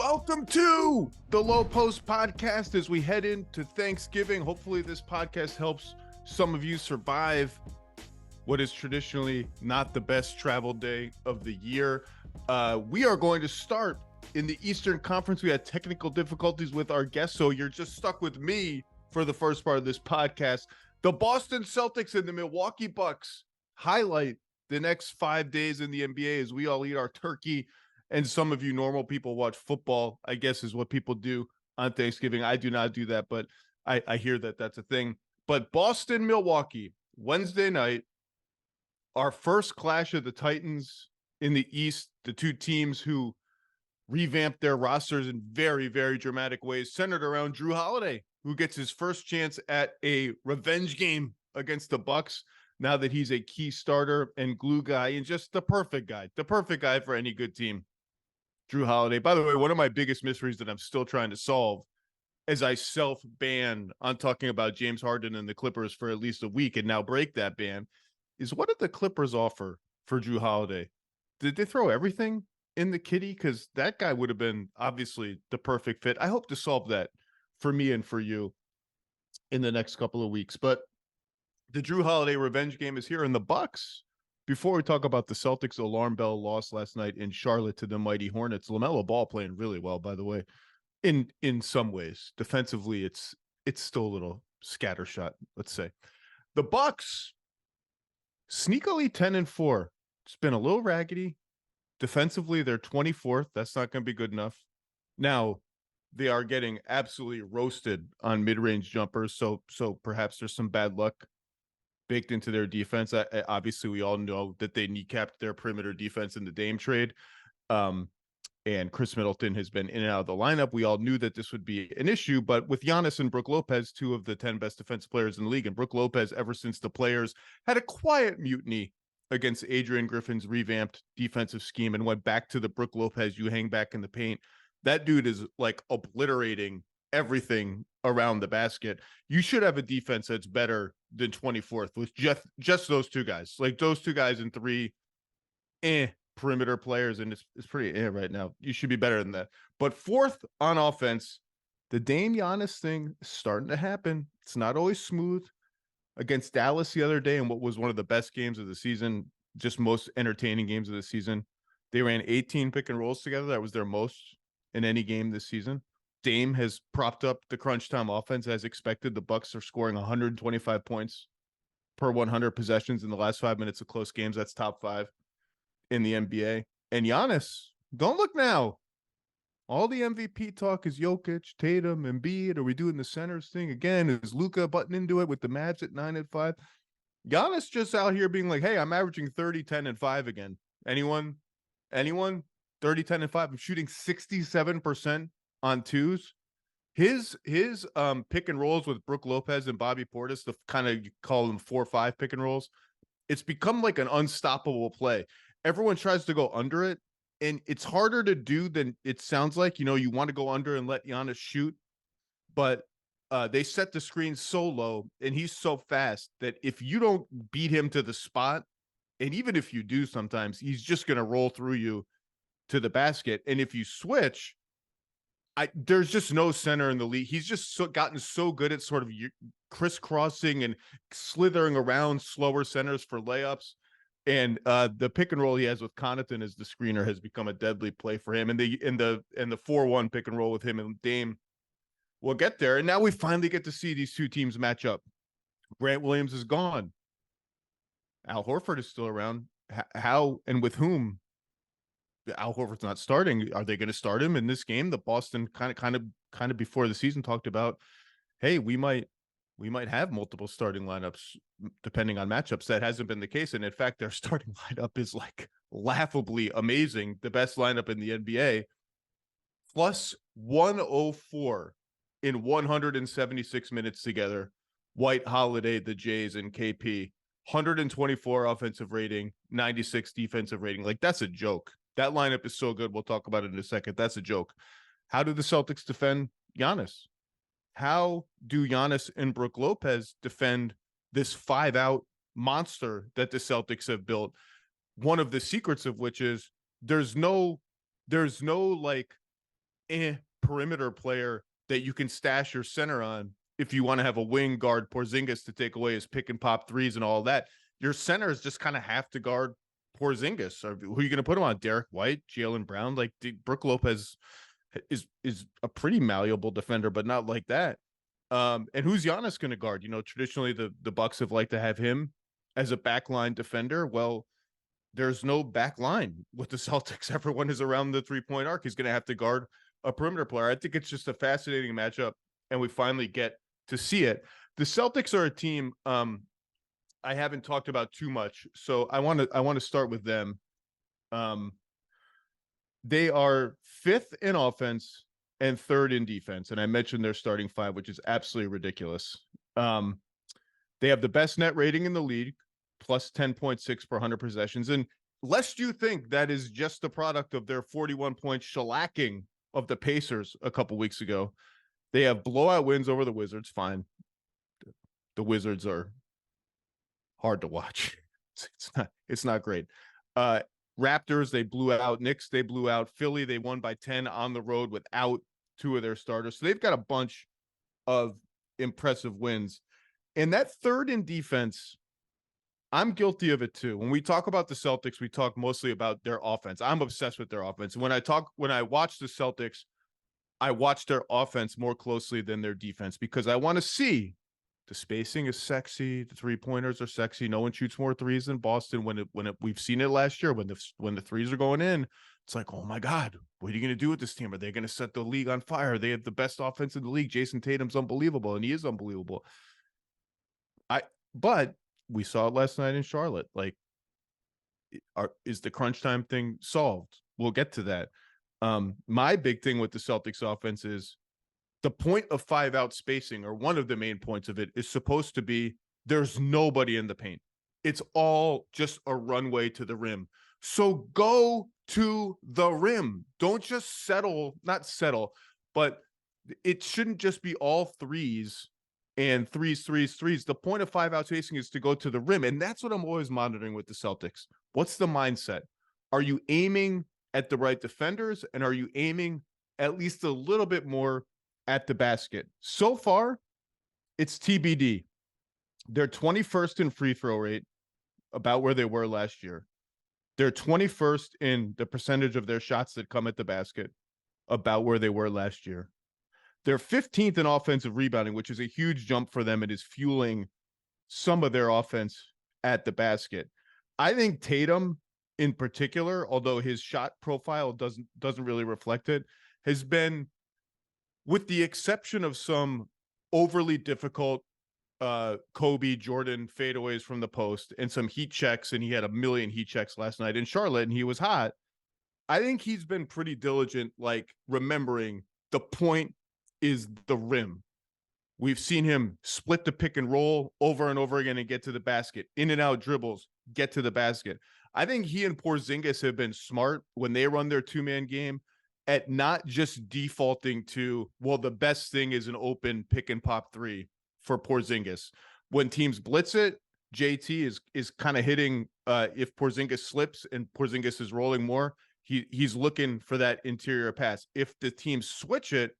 Welcome to the Lowe Post podcast as we head into Thanksgiving. Hopefully this podcast helps some of you survive what is traditionally not the best travel day of the year. We are going to start in the Eastern Conference. We had technical difficulties with our guests, so you're just stuck with me for the first part of this podcast. The Boston Celtics and the Milwaukee Bucks highlight the next 5 days in the NBA as we all eat our turkey. And some of you normal people watch football, I guess is what people do on Thanksgiving. I do not do that, but I hear that that's a thing. But Boston, Milwaukee, Wednesday night, our first clash of the Titans in the East, the two teams who revamped their rosters in very, very dramatic ways, centered around Drew Holiday, who gets his first chance at a revenge game against the Bucks now that he's a key starter and glue guy and just the perfect guy for any good team. Drew Holiday. By the way, one of my biggest mysteries that I'm still trying to solve as I self-ban on talking about James Harden and the Clippers for at least a week and now break that ban is what did the Clippers offer for Drew Holiday? Did they throw everything in the kitty? Because that guy would have been obviously the perfect fit. I hope to solve that for me and for you in the next couple of weeks. But the Drew Holiday revenge game is here in the Bucks. Before we talk about the Celtics alarm bell loss last night in Charlotte to the mighty Hornets, LaMelo Ball playing really well, by the way, in some ways. Defensively, it's still a little scattershot, let's say. The Bucks, sneakily 10-4. It's been a little raggedy. Defensively, they're 24th. That's not going to be good enough. Now, they are getting absolutely roasted on mid-range jumpers, so perhaps there's some bad luck baked into their defense. Obviously, we all know that they kneecapped their perimeter defense in the Dame trade. And Chris Middleton has been in and out of the lineup. We all knew that this would be an issue, but with Giannis and Brook Lopez, two of the 10 best defensive players in the league, and Brook Lopez, ever since the players had a quiet mutiny against Adrian Griffin's revamped defensive scheme and went back to the Brook Lopez, you hang back in the paint. That dude is like obliterating everything around the basket. You should have a defense that's better than 24th with just those two guys. Like those two guys and three perimeter players, and it's pretty right now. You should be better than that. But fourth on offense, the Dame Giannis thing is starting to happen. It's not always smooth. Against Dallas the other day in what was one of the best games of the season, just most entertaining games of the season, they ran 18 pick and rolls together. That was their most in any game this season. Dame has propped up the crunch time offense as expected. The Bucks are scoring 125 points per 100 possessions in the last 5 minutes of close games. That's top 5 in the NBA. And Giannis, don't look now. All the MVP talk is Jokic, Tatum, Embiid. Are we doing the centers thing again? Is Luka butting into it with the Mavs at 9-5? Giannis just out here being like, hey, I'm averaging 30, 10, and 5 again. Anyone? 30, 10, and 5. I'm shooting 67% on twos. His pick and rolls with Brook Lopez and Bobby Portis, the kind of, you call them 4-5 pick and rolls, it's become like an unstoppable play. Everyone tries to go under it, and it's harder to do than it sounds like. You know, you want to go under and let Giannis shoot, but they set the screen so low, and he's so fast that if you don't beat him to the spot, and even if you do sometimes, he's just going to roll through you to the basket. And if you switch, there's just no center in the league. He's just gotten so good at sort of crisscrossing and slithering around slower centers for layups. And the pick and roll he has with Connaughton as the screener has become a deadly play for him. And the 4-1 pick and roll with him and Dame will get there. And now we finally get to see these two teams match up. Grant Williams is gone. Al Horford is still around. How and with whom? Al Horford's not starting. Are they going to start him in this game? The Boston kind of before the season talked about, hey, we might have multiple starting lineups depending on matchups. That hasn't been the case. And in fact, their starting lineup is like laughably amazing. The best lineup in the NBA, plus 104 in 176 minutes together. White, Holiday, the Jays, and KP, 124 offensive rating, 96 defensive rating. Like, that's a joke. That lineup is so good. We'll talk about it in a second. That's a joke. How do the Celtics defend Giannis? How do Giannis and Brook Lopez defend this 5-out monster that the Celtics have built? One of the secrets of which is there's no like perimeter player that you can stash your center on if you want to have a wing guard Porzingis to take away his pick and pop threes and all that. Your centers just kind of have to guard Porzingis. Or who are you going to put him on? Derek White, Jaylen Brown? Like Brook Lopez is a pretty malleable defender, but not like that. And who's Giannis going to guard? You know, traditionally the Bucks have liked to have him as a backline defender. Well, there's no back line with the Celtics. Everyone is around the 3-point arc. He's going to have to guard a perimeter player. I think it's just a fascinating matchup, and we finally get to see it. The Celtics are a team I haven't talked about too much, so I want to start with them. They are 5th in offense and 3rd in defense, and I mentioned their starting 5, which is absolutely ridiculous. They have the best net rating in the league, plus 10.6 per 100 possessions. And lest you think that is just the product of their 41-point shellacking of the Pacers a couple weeks ago, they have blowout wins over the Wizards. Fine. The Wizards are hard to watch. It's not great. Raptors, they blew out. Knicks, they blew out. Philly, they won by 10 on the road without 2 of their starters. So they've got a bunch of impressive wins. And that 3rd in defense, I'm guilty of it too. When we talk about the Celtics, we talk mostly about their offense. I'm obsessed with their offense. And when I watch the Celtics, I watch their offense more closely than their defense because I want to see the spacing is sexy. The 3-pointers are sexy. No one shoots more threes than Boston. We've seen it last year when the threes are going in, it's like, oh my God, what are you going to do with this team? Are they going to set the league on fire? They have the best offense in the league. Jason Tatum's unbelievable, and he is unbelievable. But we saw it last night in Charlotte. Like, is the crunch time thing solved? We'll get to that. My big thing with the Celtics offense is the point of 5-out spacing, or one of the main points of it, is supposed to be there's nobody in the paint. It's all just a runway to the rim. So go to the rim. Don't just not settle, but it shouldn't just be all threes and threes. The point of 5-out spacing is to go to the rim. And that's what I'm always monitoring with the Celtics. What's the mindset? Are you aiming at the right defenders? And are you aiming at least a little bit more at the basket? So far, it's TBD. They're 21st in free throw rate, about where they were last year. They're 21st in the percentage of their shots that come at the basket, about where they were last year. They're 15th in offensive rebounding, which is a huge jump for them. It is fueling some of their offense at the basket. I think Tatum in particular, although his shot profile doesn't really reflect it, has been, with the exception of some overly difficult Kobe Jordan fadeaways from the post and some heat checks, and he had a million heat checks last night in Charlotte and he was hot. I think he's been pretty diligent, like remembering the point is the rim. We've seen him split the pick and roll over and over again and get to the basket. In and out dribbles, get to the basket. I think he and Porzingis have been smart when they run their 2-man game at not just defaulting to, well, the best thing is an open pick and pop 3 for Porzingis. When teams blitz it, JT is kind of hitting, if Porzingis slips and Porzingis is rolling more, he's looking for that interior pass. If the teams switch it,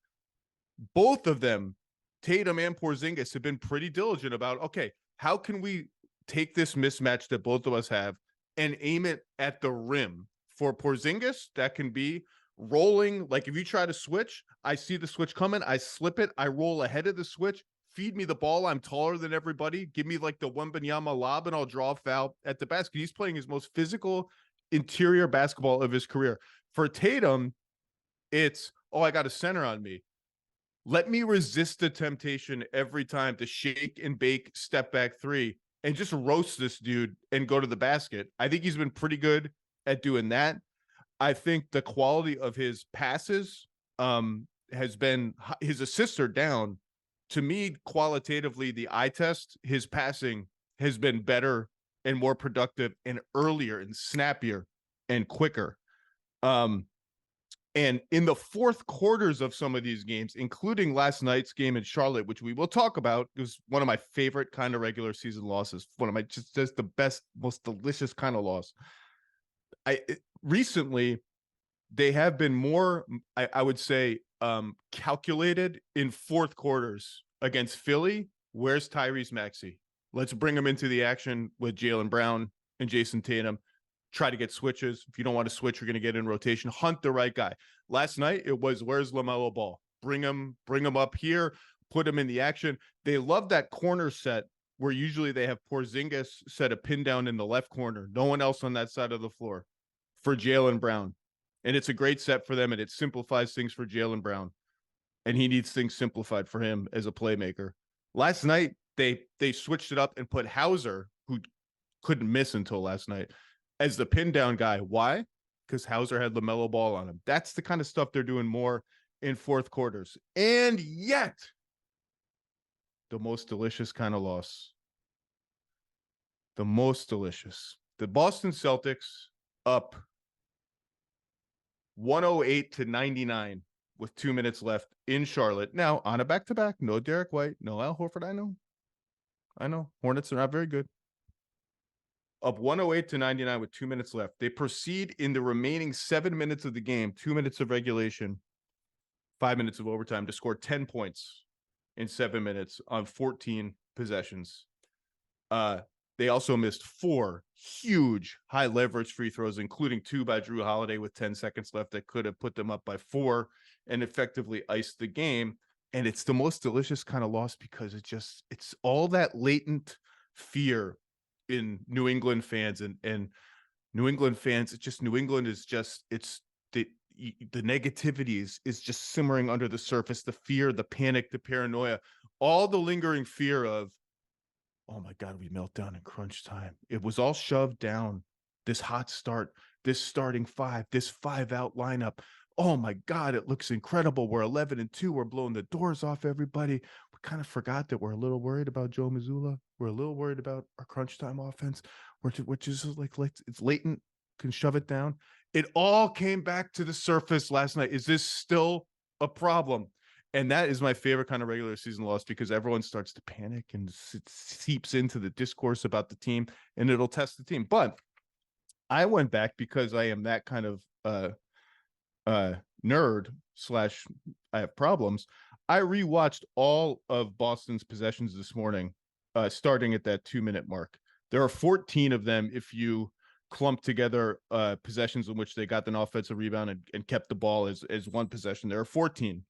both of them, Tatum and Porzingis, have been pretty diligent about, okay, how can we take this mismatch that both of us have and aim it at the rim? For Porzingis, that can be rolling. Like, if you try to switch, I see the switch coming, I slip it, I roll ahead of the switch, feed me the ball, I'm taller than everybody, give me like the Wembanyama lob, and I'll draw a foul at the basket. He's playing his most physical interior basketball of his career. For Tatum, it's, oh, I got a center on me. Let me resist the temptation every time to shake and bake step back 3 and just roast this dude and go to the basket. I think he's been pretty good at doing that. I think the quality of his passes has been, his assists are down. To me, qualitatively, the eye test, his passing has been better and more productive and earlier and snappier and quicker. And in the fourth quarters of some of these games, including last night's game in Charlotte, which we will talk about, it was one of my favorite kind of regular season losses. One of my just the best, most delicious kind of loss. Recently, they have been more, I would say, calculated in fourth quarters against Philly. Where's Tyrese Maxey? Let's bring him into the action with Jaylen Brown and Jason Tatum. Try to get switches. If you don't want to switch, you're going to get in rotation. Hunt the right guy. Last night, it was, where's LaMelo Ball? Bring him up here, put him in the action. They love that corner set where usually they have Porzingis set a pin down in the left corner. No one else on that side of the floor for Jaylen Brown. And it's a great set for them, and it simplifies things for Jaylen Brown. And he needs things simplified for him as a playmaker. Last night, they switched it up and put Hauser, who couldn't miss until last night, as the pin down guy. Why? Because Hauser had LaMelo Ball on him. That's the kind of stuff they're doing more in fourth quarters. And yet, the most delicious kind of loss. The most delicious. The Boston Celtics up 108-99 with 2 minutes left in Charlotte. Now, on a back-to-back, no Derek White, no Al Horford. I know. Hornets are not very good. Up 108-99 with 2 minutes left. They proceed in the remaining 7 minutes of the game, 2 minutes of regulation, 5 minutes of overtime, to score 10 points in 7 minutes on 14 possessions. They also missed 4 huge high leverage free throws, including 2 by Drew Holiday with 10 seconds left that could have put them up by 4 and effectively iced the game. And it's the most delicious kind of loss because it's all that latent fear in New England fans and New England fans. It's just, New England is just, it's the negativity is just simmering under the surface. The fear, the panic, the paranoia, all the lingering fear of, oh my God, we melt down in crunch time. It was all shoved down. This hot start, this starting 5, this 5-out lineup. Oh my God, it looks incredible. We're 11-2. We're blowing the doors off everybody. We kind of forgot that we're a little worried about Joe Mazzulla. We're a little worried about our crunch time offense, which is like it's latent, can shove it down. It all came back to the surface last night. Is this still a problem? And that is my favorite kind of regular season loss, because everyone starts to panic and it seeps into the discourse about the team, and it'll test the team. But I went back because I am that kind of nerd / I have problems. I rewatched all of Boston's possessions this morning, starting at that 2-minute mark. There are 14 of them if you clump together possessions in which they got an offensive rebound and kept the ball as one possession. There are 14.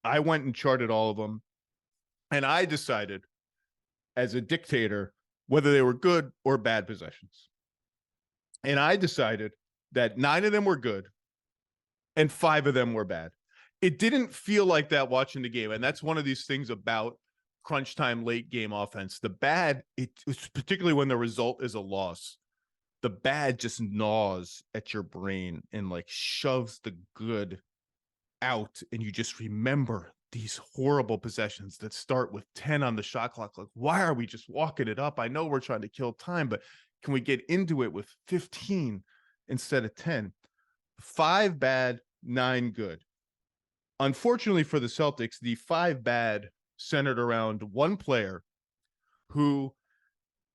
I went and charted all of them, and I decided as a dictator whether they were good or bad possessions. And I decided that 9 of them were good and 5 of them were bad. It didn't feel like that watching the game, and that's one of these things about crunch time late game offense. The bad, it's particularly when the result is a loss, the bad just gnaws at your brain and like shoves the good out, and you just remember these horrible possessions that start with 10 on the shot clock. Like, why are we just walking it up? I know we're trying to kill time, but can we get into it with 15 instead of 10? 5 bad, 9 good. Unfortunately for the Celtics, the 5 bad centered around one player who,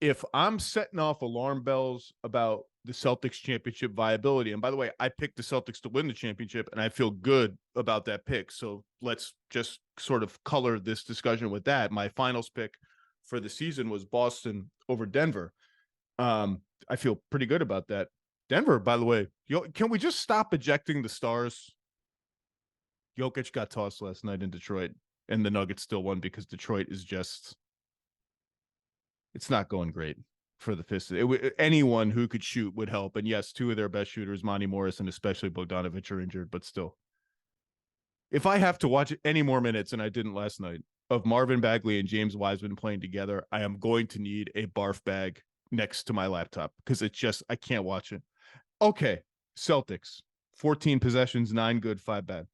if I'm setting off alarm bells about the Celtics championship viability, and by the way, I picked the Celtics to win the championship, and I feel good about that pick. So let's just sort of color this discussion with that. My finals pick for the season was Boston over Denver. I feel pretty good about that. Denver, by the way, can we just stop ejecting the stars? Jokic got tossed last night in Detroit, and the Nuggets still won because Detroit is just, it's not going great for the Pistons. Anyone who could shoot would help. And yes, 2 of their best shooters, Monty Morris and especially Bogdanovic, are injured, but still. If I have to watch any more minutes, and I didn't last night, of Marvin Bagley and James Wiseman playing together, I am going to need a barf bag next to my laptop, because it's just, I can't watch it. Okay, Celtics, 14 possessions, 9 good, 5 bad.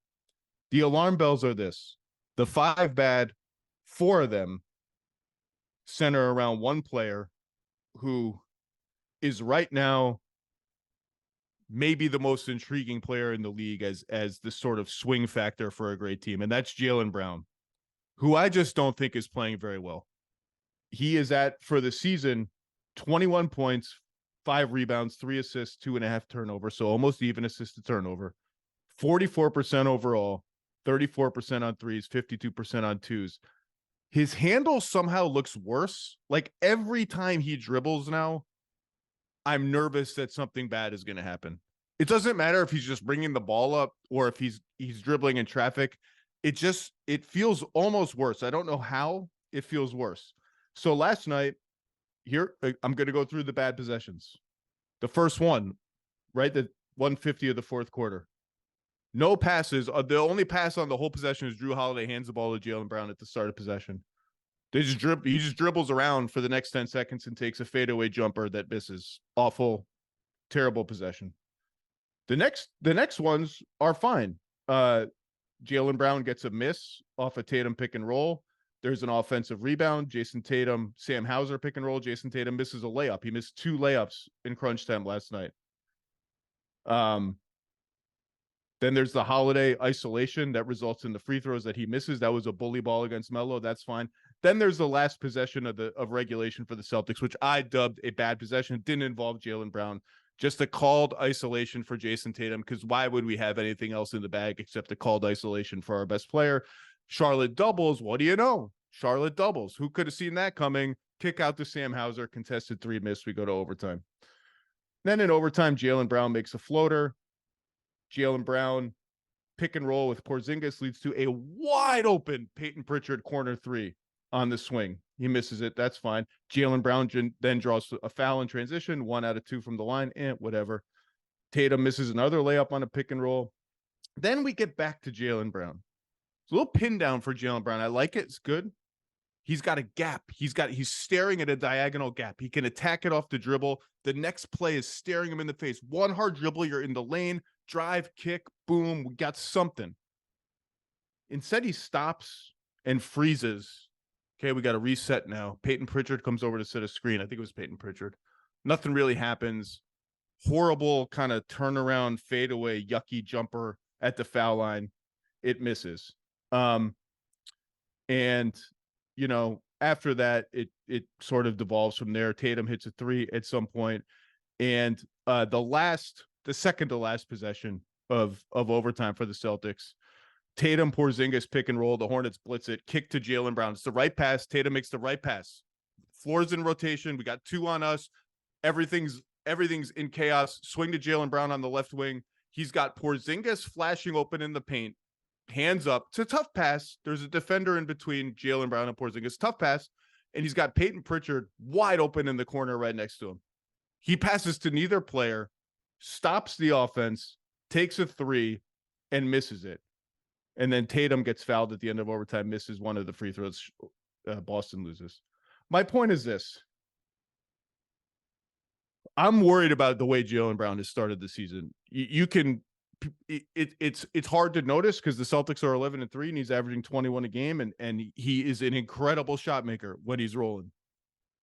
The alarm bells are this. The 5 bad, 4 of them center around one player who is right now maybe the most intriguing player in the league as the sort of swing factor for a great team, and that's Jaylen Brown, who I just don't think is playing very well. He is at, for the season, 21 points, 5 rebounds, 3 assists, 2.5 turnovers. So almost even assist to turnover. 44% overall, 34% on threes, 52% on twos. His handle somehow looks worse. Like every time he dribbles now, I'm nervous that something bad is going to happen. It doesn't matter if he's just bringing the ball up or if he's dribbling in traffic. It feels almost worse. I don't know how it feels worse. So last night, here, I'm going to go through the bad possessions. The first one, right? The 150 of the fourth quarter. No passes. The only pass on the whole possession is Drew Holiday hands the ball to Jaylen Brown at the start of possession. He just dribbles around for the next 10 seconds and takes a fadeaway jumper that misses. Awful, terrible possession. The next ones are fine. Jaylen Brown gets a miss off a Tatum pick and roll. There's an offensive rebound. Jason Tatum, Sam Hauser pick and roll. Jason Tatum misses a layup. He missed 2 layups in crunch time last night. Then there's the Holiday isolation that results in the free throws that he misses. That was a bully ball against Melo. That's fine. Then there's the last possession of regulation for the Celtics, which I dubbed a bad possession. It didn't involve Jaylen Brown. Just a called isolation for Jason Tatum, because why would we have anything else in the bag except a called isolation for our best player? Charlotte doubles. What do you know? Charlotte doubles. Who could have seen that coming? Kick out to Sam Hauser. Contested 3 miss. We go to overtime. Then in overtime, Jaylen Brown makes a floater. Jaylen Brown pick and roll with Porzingis leads to a wide open Peyton Pritchard corner 3 on the swing. He misses it. That's fine. Jaylen Brown then draws a foul in transition. 1 out of 2 from the line. Whatever. Tatum misses another layup on a pick and roll. Then we get back to Jaylen Brown. It's a little pin down for Jaylen Brown. I like it. It's good. He's got a gap. He's staring at a diagonal gap. He can attack it off the dribble. The next play is staring him in the face. One hard dribble, you're in the lane, drive, kick, boom, we got something. Instead, he stops and freezes. Okay, we got to reset now. Peyton Pritchard comes over to set a screen. I think it was Peyton Pritchard. Nothing really happens. Horrible kind of turnaround, fadeaway, yucky jumper at the foul line. It misses. And after that, it sort of devolves from there. Tatum hits a 3 at some point, and the second to last possession of overtime for the Celtics, Tatum Porzingis pick and roll. The Hornets blitz it, kick to Jaylen Brown. It's the right pass. Tatum makes the right pass. Floor's in rotation. We got 2 on us. Everything's in chaos. Swing to Jaylen Brown on the left wing. He's got Porzingis flashing open in the paint. Hands up. It's a tough pass. There's a defender in between Jaylen Brown and Porzingis. Tough pass. And he's got Peyton Pritchard wide open in the corner right next to him. He passes to neither player, stops the offense, takes a 3, and misses it. And then Tatum gets fouled at the end of overtime, misses one of the free throws. Boston loses. My point is this. I'm worried about the way Jaylen Brown has started the season. It's hard to notice because the Celtics are 11-3 and he's averaging 21 a game, and he is an incredible shot maker when he's rolling.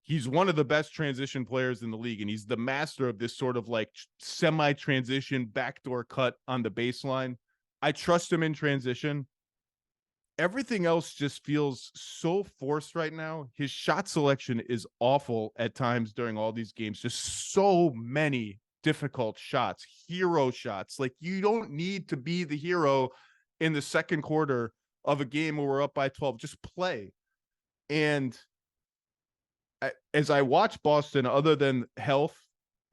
He's one of the best transition players in the league, and he's the master of this sort of like semi-transition backdoor cut on the baseline. I trust him in transition. Everything else just feels so forced right now. His shot selection is awful at times during all these games. Just so many difficult shots, hero shots. Like, you don't need to be the hero in the second quarter of a game where we're up by 12. Just play. And as I watch Boston, other than health,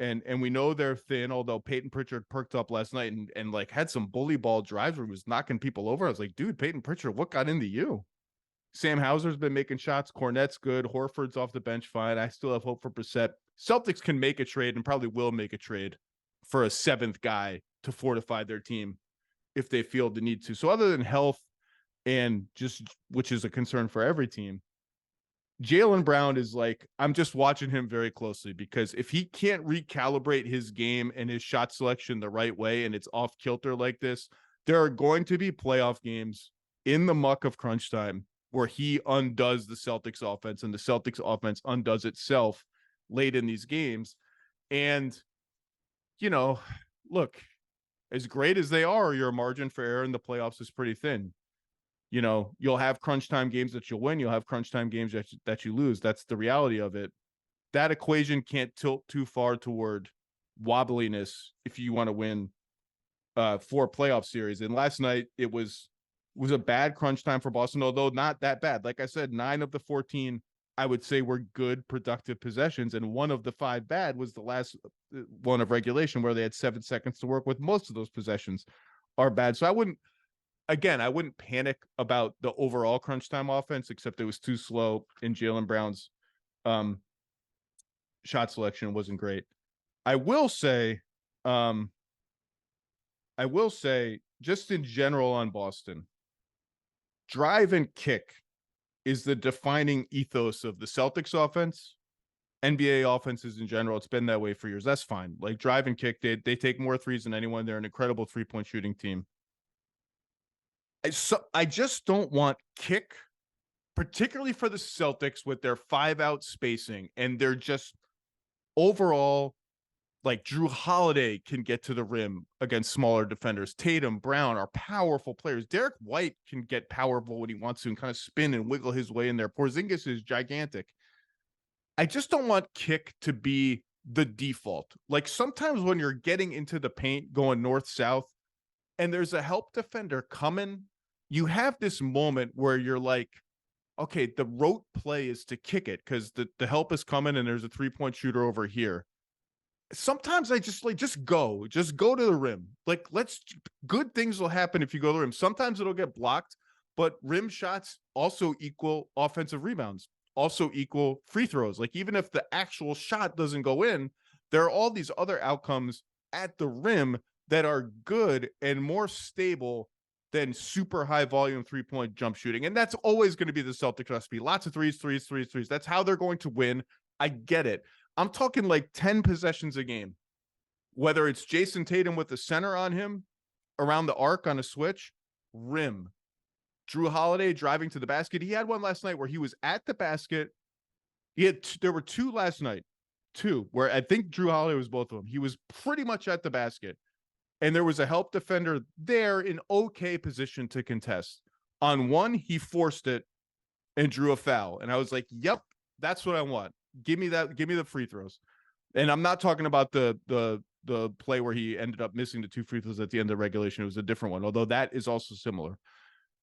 and we know they're thin, although Peyton Pritchard perked up last night and like had some bully ball drives where he was knocking people over. I was like, dude, Peyton Pritchard, what got into you? Sam Hauser's been making shots. Cornette's good. Horford's off the bench fine. I still have hope for Brissett. Celtics can make a trade and probably will make a trade for a 7th guy to fortify their team if they feel the need to. So other than health and just, which is a concern for every team, Jaylen Brown is like, I'm just watching him very closely, because if he can't recalibrate his game and his shot selection the right way and it's off kilter like this, there are going to be playoff games in the muck of crunch time where he undoes the Celtics offense and the Celtics offense undoes itself late in these games. And, look, as great as they are, your margin for error in the playoffs is pretty thin. You'll have crunch time games that you'll win. You'll have crunch time games that you lose. That's the reality of it. that equation can't tilt too far toward wobbliness if you want to win 4 playoff series. And last night it was a bad crunch time for Boston, although not that bad. Like I said, 9 of the 14 I would say were good productive possessions, and 1 of the 5 bad was the last one of regulation where they had 7 seconds to work with. Most of those possessions are bad. So I wouldn't panic about the overall crunch time offense, except it was too slow, and Jaylen Brown's shot selection wasn't great. I will say just in general on Boston, drive and kick is the defining ethos of the Celtics offense, NBA offenses in general. It's been that way for years. That's fine. Like, drive and kick, they take more threes than anyone. They're an incredible 3-point shooting team. I just don't want kick, particularly for the Celtics with their 5-out spacing, and they're just overall, like, Drew Holiday can get to the rim against smaller defenders. Tatum, Brown are powerful players. Derek White can get powerful when he wants to and kind of spin and wiggle his way in there. Porzingis is gigantic. I just don't want kick to be the default. Like, sometimes when you're getting into the paint going north-south and there's a help defender coming, you have this moment where you're like, okay, the rote play is to kick it because the help is coming and there's a 3-point shooter over here. Sometimes I just go to the rim. Like, good things will happen if you go to the rim. Sometimes it'll get blocked, but rim shots also equal offensive rebounds, also equal free throws. Like, even if the actual shot doesn't go in, there are all these other outcomes at the rim that are good and more stable than super high volume 3-point jump shooting. And that's always going to be the Celtics recipe. Lots of threes. That's how they're going to win. I get it. I'm talking like 10 possessions a game, whether it's Jason Tatum with the center on him around the arc on a switch, rim, Drew Holiday driving to the basket. He had one last night where he was at the basket. There were 2 last night, 2 where I think Drew Holiday was both of them. He was pretty much at the basket, and there was a help defender there in okay position to contest. On one, he forced it and drew a foul, and I was like, "Yep, that's what I want. Give me that. Give me the free throws." And I'm not talking about the play where he ended up missing the 2 free throws at the end of regulation. It was a different one, although that is also similar.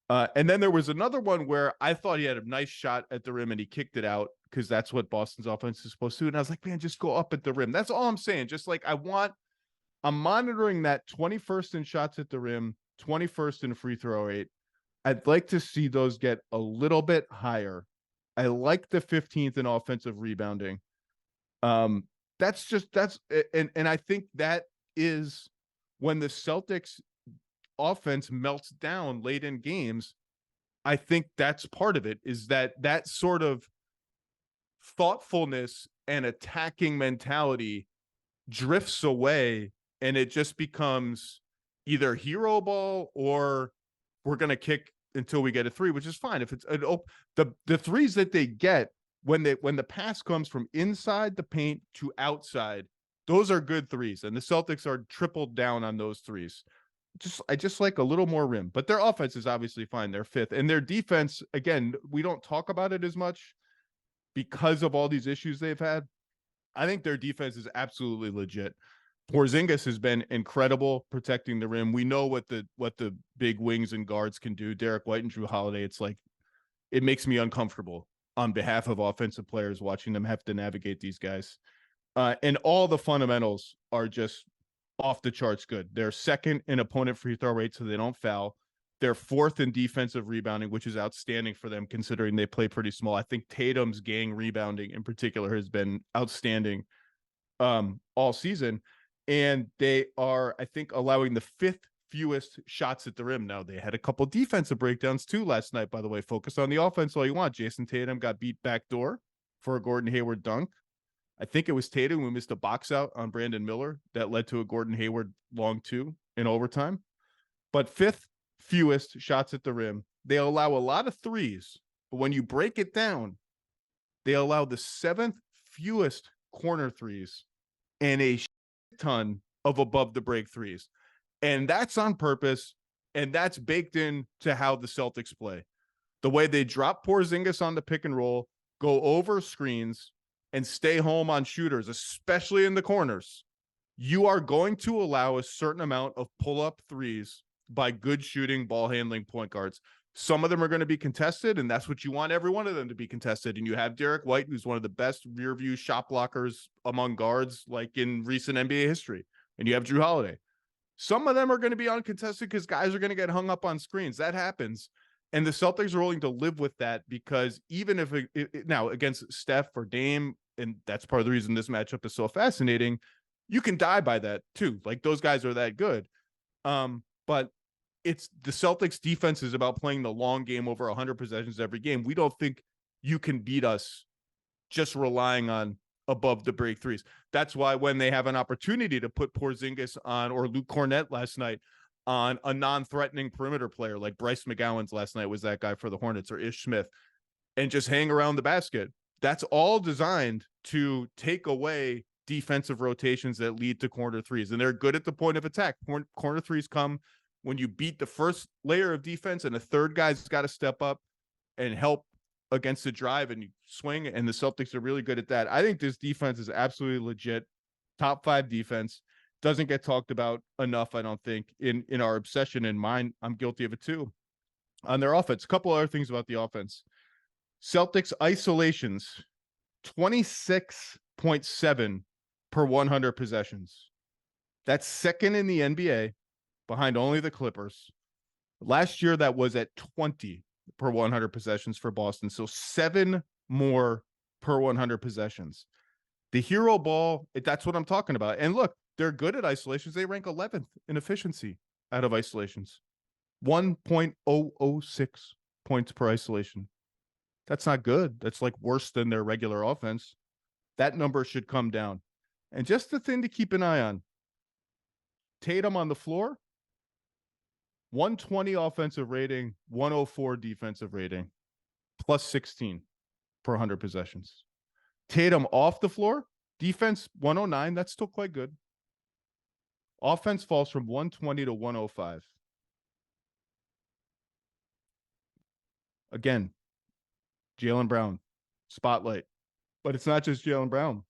And then there was another one where I thought he had a nice shot at the rim and he kicked it out because that's what Boston's offense is supposed to do. And I was like, man, just go up at the rim. That's all I'm saying. Just like, I'm monitoring that 21st in shots at the rim, 21st in free throw rate. I'd like to see those get a little bit higher. I like the 15th in offensive rebounding. And I think that is when the Celtics offense melts down late in games. I think that's part of it, is that sort of thoughtfulness and attacking mentality drifts away, and it just becomes either hero ball or we're going to kick until we get a 3, which is fine. If it's the threes that they get when the pass comes from inside the paint to outside, those are good threes, and the Celtics are tripled down on those threes. I just like a little more rim, but their offense is obviously fine. They're 5th, and their defense, again, we don't talk about it as much because of all these issues they've had. I think their defense is absolutely legit. Porzingis has been incredible protecting the rim. We know what the big wings and guards can do. Derek White and Drew Holiday, it's like, it makes me uncomfortable on behalf of offensive players watching them have to navigate these guys. And all the fundamentals are just off the charts good. They're 2nd in opponent free throw rate, so they don't foul. They're 4th in defensive rebounding, which is outstanding for them considering they play pretty small. I think Tatum's gang rebounding in particular has been outstanding all season. And they are, I think, allowing the 5th fewest shots at the rim. Now, they had a couple defensive breakdowns too last night, by the way. Focus on the offense all you want. Jason Tatum got beat backdoor for a Gordon Hayward dunk. I think it was Tatum who missed a box out on Brandon Miller that led to a Gordon Hayward long 2 in overtime. But 5th fewest shots at the rim. They allow a lot of threes, but when you break it down, they allow the 7th fewest corner threes and a ton of above the break threes. And that's on purpose, and that's baked in to how the Celtics play. The way they drop Porzingis on the pick and roll, go over screens, and stay home on shooters, especially in the corners, you are going to allow a certain amount of pull-up threes by good shooting, ball handling point guards. Some of them are going to be contested, and that's what you want every one of them to be contested. And you have Derek White, who's one of the best rear view shot blockers among guards, like in recent NBA history. And you have Drew Holiday. Some of them are going to be uncontested because guys are going to get hung up on screens. That happens. And the Celtics are willing to live with that because even if now against Steph or Dame, and that's part of the reason this matchup is so fascinating, you can die by that too. Like those guys are that good. But it's the Celtics defense is about playing the long game over 100 possessions every game. We don't think you can beat us just relying on above the break threes. That's why when they have an opportunity to put Porzingis on or Luke Cornett last night on a non-threatening perimeter player, like Bryce McGowan's last night was that guy for the Hornets, or Ish Smith, and just hang around the basket. That's all designed to take away defensive rotations that lead to corner threes. And they're good at the point of attack. Corner threes come when you beat the first layer of defense and the third guy's got to step up and help against the drive and you swing. And the Celtics are really good at that. I think this defense is absolutely legit. Top 5 defense. Doesn't get talked about enough, I don't think, in our obsession. And mine, I'm guilty of it too. On their offense, a couple other things about the offense. Celtics isolations, 26.7 per 100 possessions. That's second in the NBA, behind only the Clippers. Last year, that was at 20 per 100 possessions for Boston. So 7 more per 100 possessions. The hero ball, that's what I'm talking about. And look, they're good at isolations. They rank 11th in efficiency out of isolations. 1.006 points per isolation. That's not good. That's like worse than their regular offense. That number should come down. And just the thing to keep an eye on, Tatum on the floor, 120 offensive rating, 104 defensive rating, plus 16 per 100 possessions. Tatum off the floor, defense 109, that's still quite good. Offense falls from 120 to 105. Again, Jaylen Brown, spotlight. But it's not just Jaylen Brown.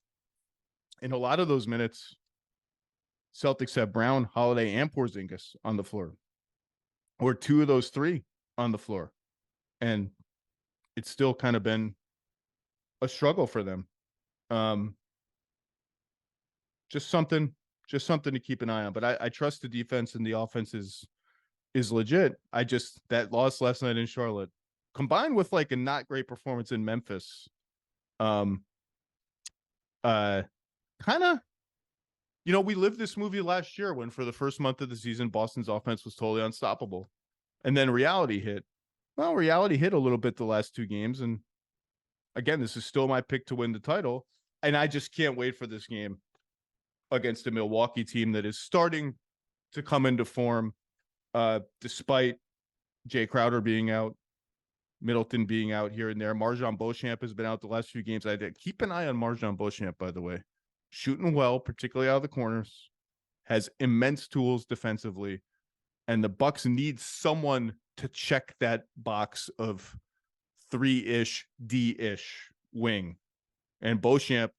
In a lot of those minutes, Celtics have Brown, Holiday, and Porzingis on the floor. Or 2 of those 3 on the floor. And it's still kind of been a struggle for them. Just something to keep an eye on. But I trust the defense, and the offense is legit. That loss last night in Charlotte, combined with like a not great performance in Memphis, kind of, we lived this movie last year when for the first month of the season, Boston's offense was totally unstoppable. And then reality hit. Well, reality hit a little bit the last 2 games. And again, this is still my pick to win the title. And I just can't wait for this game against a Milwaukee team that is starting to come into form, despite Jay Crowder being out, Middleton being out here and there. Marjon Beauchamp has been out the last few games. I did keep an eye on Marjon Beauchamp, by the way. Shooting well, particularly out of the corners, has immense tools defensively, and the Bucks need someone to check that box of 3-ish, D-ish wing. And Beauchamp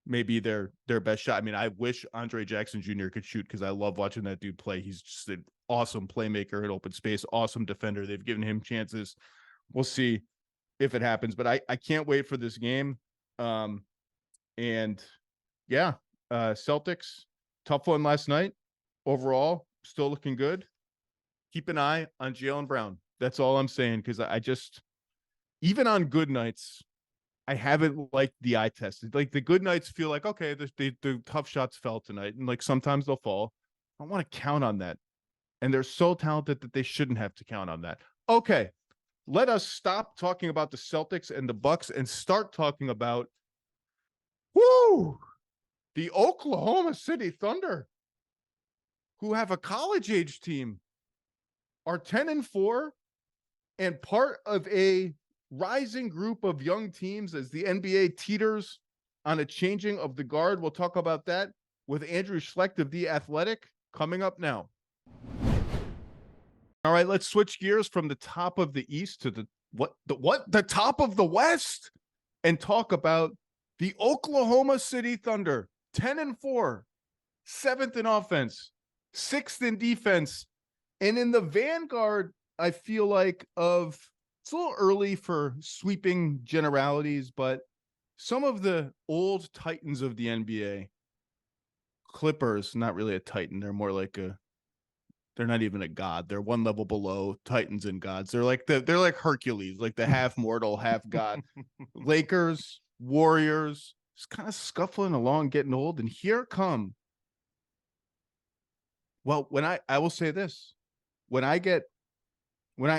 may be their best shot. I mean, I wish Andre Jackson Jr. could shoot because I love watching that dude play. He's just an awesome playmaker in open space, awesome defender. They've given him chances. We'll see if it happens, but I can't wait for this game. And yeah, Celtics, tough one last night. Overall, still looking good. Keep an eye on Jaylen Brown. That's all I'm saying, because I just, even on good nights, I haven't liked the eye test. Like the good nights feel like, okay, the tough shots fell tonight, and like sometimes they'll fall. I don't want to count on that. And they're so talented that they shouldn't have to count on that. Okay, let us stop talking about the Celtics and the Bucks and start talking about the Oklahoma City Thunder, who have a college-age team, are 10-4 and part of a rising group of young teams as the NBA teeters on a changing of the guard. We'll talk about that with Andrew Schlecht of The Athletic coming up now. All right, let's switch gears from the top of the East to the top of the West and talk about The Oklahoma City Thunder, 10-4, 7th in offense, 6th in defense. And in the vanguard, I feel like it's a little early for sweeping generalities, but some of the old titans of the NBA, Clippers, not really a titan. They're more like they're not even a god. They're one level below titans and gods. They're like Hercules, like the half mortal, half god. Lakers, Warriors, just kind of scuffling along, getting old. And here come. Well, when I will say this, when I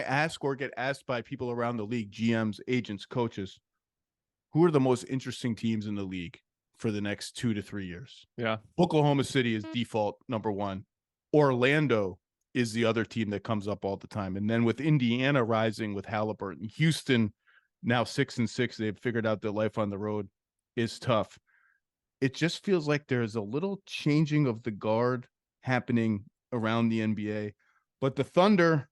ask or get asked by people around the league, GMs, agents, coaches, who are the most interesting teams in the league for the next 2 to 3 years? Yeah. Oklahoma City is default number one. Orlando is the other team that comes up all the time. And then with Indiana rising with Halliburton, Houston now 6-6, they've figured out that life on the road is tough. It just feels like there's a little changing of the guard happening around the NBA. But the Thunder,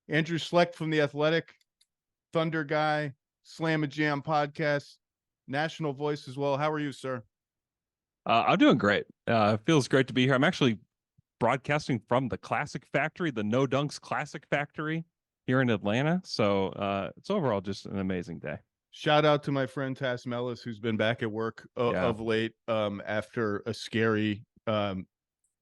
Andrew Schlecht from The Athletic, Thunder guy, Slam a Jam podcast, national voice as well. How are you, sir? I'm doing great. It feels great to be here. I'm actually broadcasting from the Classic Factory, the No Dunks Classic Factory here in Atlanta. So it's overall just an amazing day. Shout out to my friend Tass Mellis, who's been back at work of late after a scary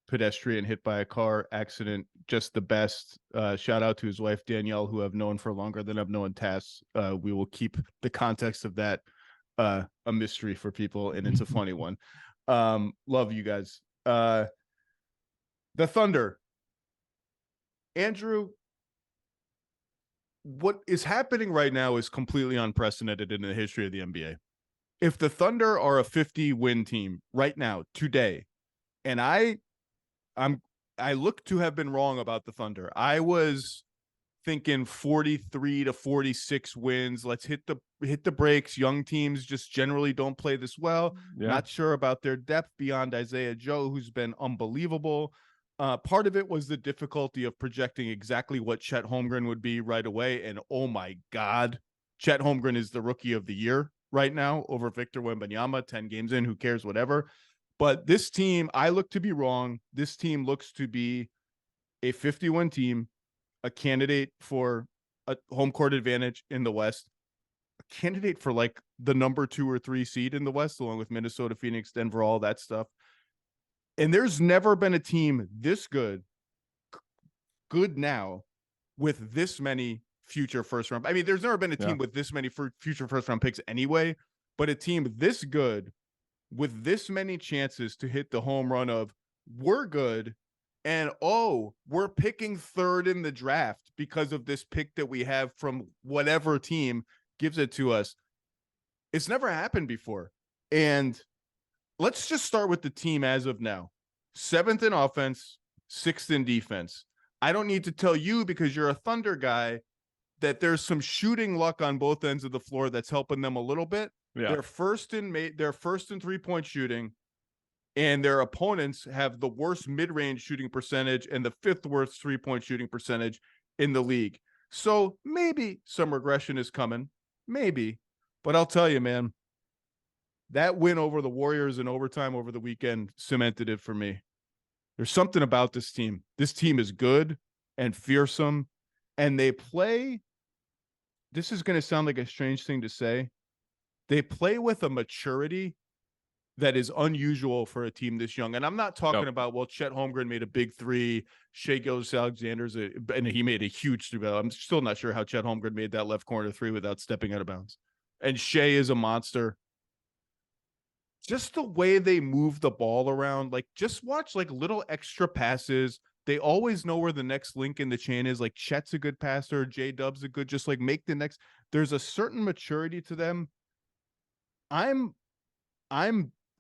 pedestrian hit by a car accident. Just the best. Shout out to his wife, Danielle, who I've known for longer than I've known Tass. We will keep the context of that a mystery for people, and it's a funny one. Love you guys. The Thunder. Andrew, what is happening right now is completely unprecedented in the history of the NBA. If the Thunder are a 50-win team right now, today, and I look to have been wrong about the Thunder. I was thinking 43 to 46 wins. Let's hit the brakes. Young teams just generally don't play this well. Yeah. Not sure about their depth beyond Isaiah Joe, who's been unbelievable. Part of it was the difficulty of projecting exactly what Chet Holmgren would be right away. And oh my God, Chet Holmgren is the rookie of the year right now over Victor Wembanyama, 10 games in, who cares, whatever. But this team, I look to be wrong. This team looks to be a 50-win team, a candidate for a home court advantage in the West, a candidate for like the number 2 or 3 seed in the West, along with Minnesota, Phoenix, Denver, all that stuff. And there's never been a team this good now with this many future first round. I mean, there's never been a team with this many future first round picks anyway, but a team this good with this many chances to hit the home run of we're good. And we're picking 3rd in the draft because of this pick that we have from whatever team gives it to us. It's never happened before. And let's just start with the team as of now. 7th in offense, 6th in defense. I don't need to tell you, because you're a Thunder guy, that there's some shooting luck on both ends of the floor that's helping them a little bit. Yeah. They're first in 3-point shooting, and their opponents have the worst mid-range shooting percentage and the 5th worst 3-point shooting percentage in the league. So maybe some regression is coming, maybe. But I'll tell you, man, that win over the Warriors in overtime over the weekend cemented it for me. There's something about this team. This team is good and fearsome, and they play. This is going to sound like a strange thing to say. They play with a maturity that is unusual for a team this young. And I'm not talking about, well, Chet Holmgren made a big 3, Shai Gilgeous-Alexander's, and he made a huge 3. I'm still not sure how Chet Holmgren made that left corner 3 without stepping out of bounds. And Shai is a monster. Just the way they move the ball around, like just watch like little extra passes. They always know where the next link in the chain is. Like Chet's a good passer, J-Dub's a good, just like make the next. There's a certain maturity to them. I'm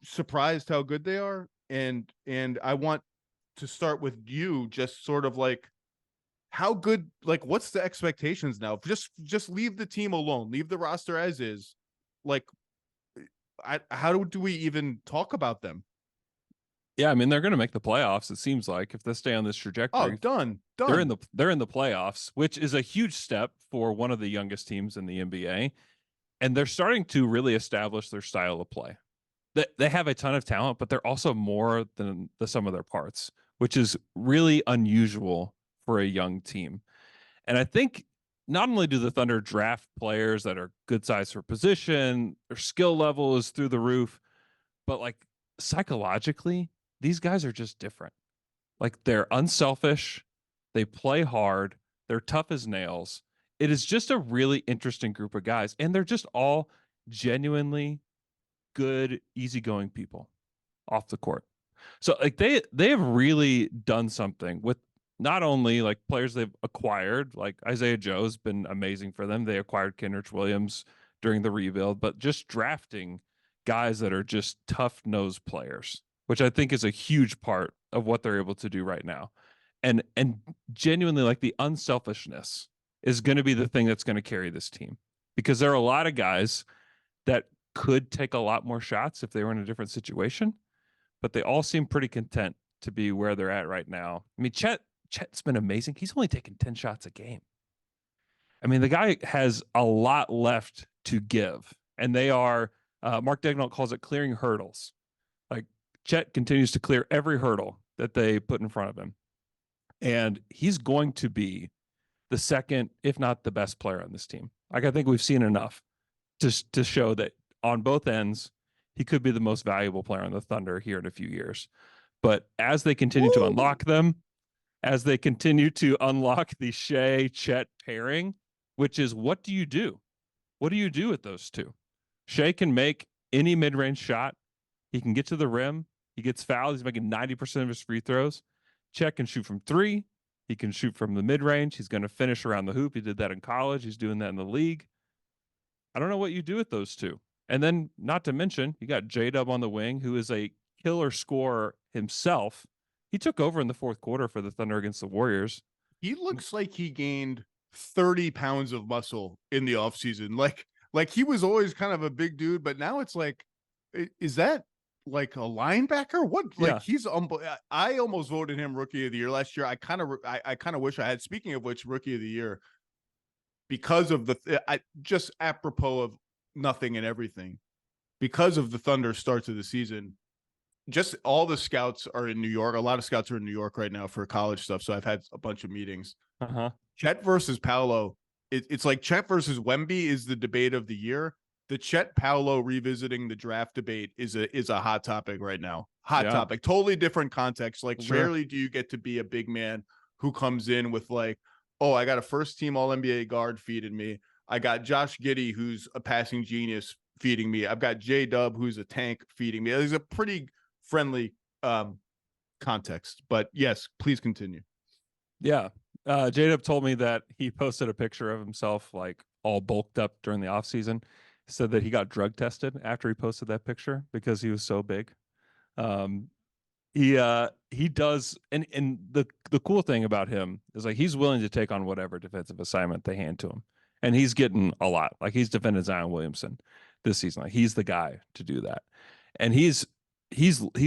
surprised how good they are, and I want to start with you, just sort of like how good, like what's the expectations now? Just leave the team alone, leave the roster as is. Like, how do we even talk about them? Yeah, I mean, they're going to make the playoffs, it seems like, if they stay on this trajectory. Oh, done. They're in the playoffs, which is a huge step for one of the youngest teams in the NBA. and they're starting to really establish their style of play. They have a ton of talent, but they're also more than the sum of their parts, which is really unusual for a young team. And I think not only do the Thunder draft players that are good size for position, their skill level is through the roof, but like psychologically, these guys are just different. Like they're unselfish, they play hard, they're tough as nails. It is just a really interesting group of guys, and they're just all genuinely good, easygoing people off the court. So like they have really done something with not only like players they've acquired, like Isaiah Joe's been amazing for them. They acquired Kenrich Williams during the rebuild, but just drafting guys that are just tough nosed players, which I think is a huge part of what they're able to do right now. And genuinely like the unselfishness is going to be the thing that's going to carry this team, because there are a lot of guys that could take a lot more shots if they were in a different situation, but they all seem pretty content to be where they're at right now. I mean, Chet's been amazing. He's only taken 10 shots a game. I mean, the guy has a lot left to give, and they are, Mark Daigneault calls it clearing hurdles. Like Chet continues to clear every hurdle that they put in front of him. And he's going to be the second, if not the best player on this team. Like, I think we've seen enough to show that on both ends, he could be the most valuable player on the Thunder here in a few years. But as they continue to unlock them, as they continue to unlock the Shea Chet pairing, which is what do you do? What do you do with those two? Shea can make any mid-range shot. He can get to the rim. He gets fouled. He's making 90% of his free throws. Chet can shoot from three. He can shoot from the mid-range. He's going to finish around the hoop. He did that in college. He's doing that in the league. I don't know what you do with those two. And then, not to mention, you got J-Dub on the wing, who is a killer scorer himself. He took over in the fourth quarter for the Thunder against the Warriors. He looks like he gained 30 pounds of muscle in the offseason. Like he was always kind of a big dude, but now it's like, is that like a linebacker? What? Like he's I almost voted him rookie of the year last year. I kind of wish I had. Speaking of which, rookie of the year, because of just apropos of nothing and everything, because of the Thunder starts of the season, just all the scouts are in New York. A lot of scouts are in New York right now for college stuff. So I've had a bunch of meetings. Chet versus Paolo. It's like Chet versus Wemby is the debate of the year. The Chet Paolo revisiting the draft debate is a hot topic right now. Hot topic. Totally different context. Like rarely do you get to be a big man who comes in with like, oh, I got a first team all NBA guard feeding me. I got Josh Giddey, who's a passing genius, feeding me. I've got J-Dub, who's a tank, feeding me. There's a pretty friendly context, but yes, please continue. Yeah. J-Dub told me that he posted a picture of himself like all bulked up during the off season. Said that he got drug tested after he posted that picture because he was so big. He does, and the cool thing about him is like he's willing to take on whatever defensive assignment they hand to him, and he's getting a lot. Like he's defended Zion Williamson this season. Like he's the guy to do that, and he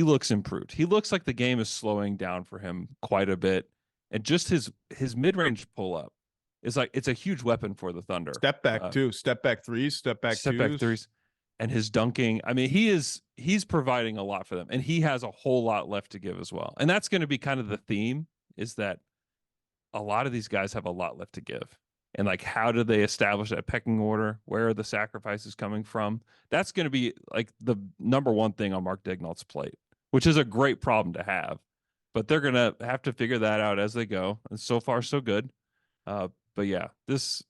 looks improved. He looks like the game is slowing down for him quite a bit, and just his mid-range pull up is like it's a huge weapon for the Thunder. Step back too, step back threes, step back threes, and his dunking. I mean, he's providing a lot for them, and he has a whole lot left to give as well. And that's going to be kind of the theme, is that a lot of these guys have a lot left to give. And like, how do they establish that pecking order? Where are the sacrifices coming from? That's going to be like the number one thing on Mark Daigneault's plate, which is a great problem to have. But they're going to have to figure that out as they go. And so far, so good. But yeah, this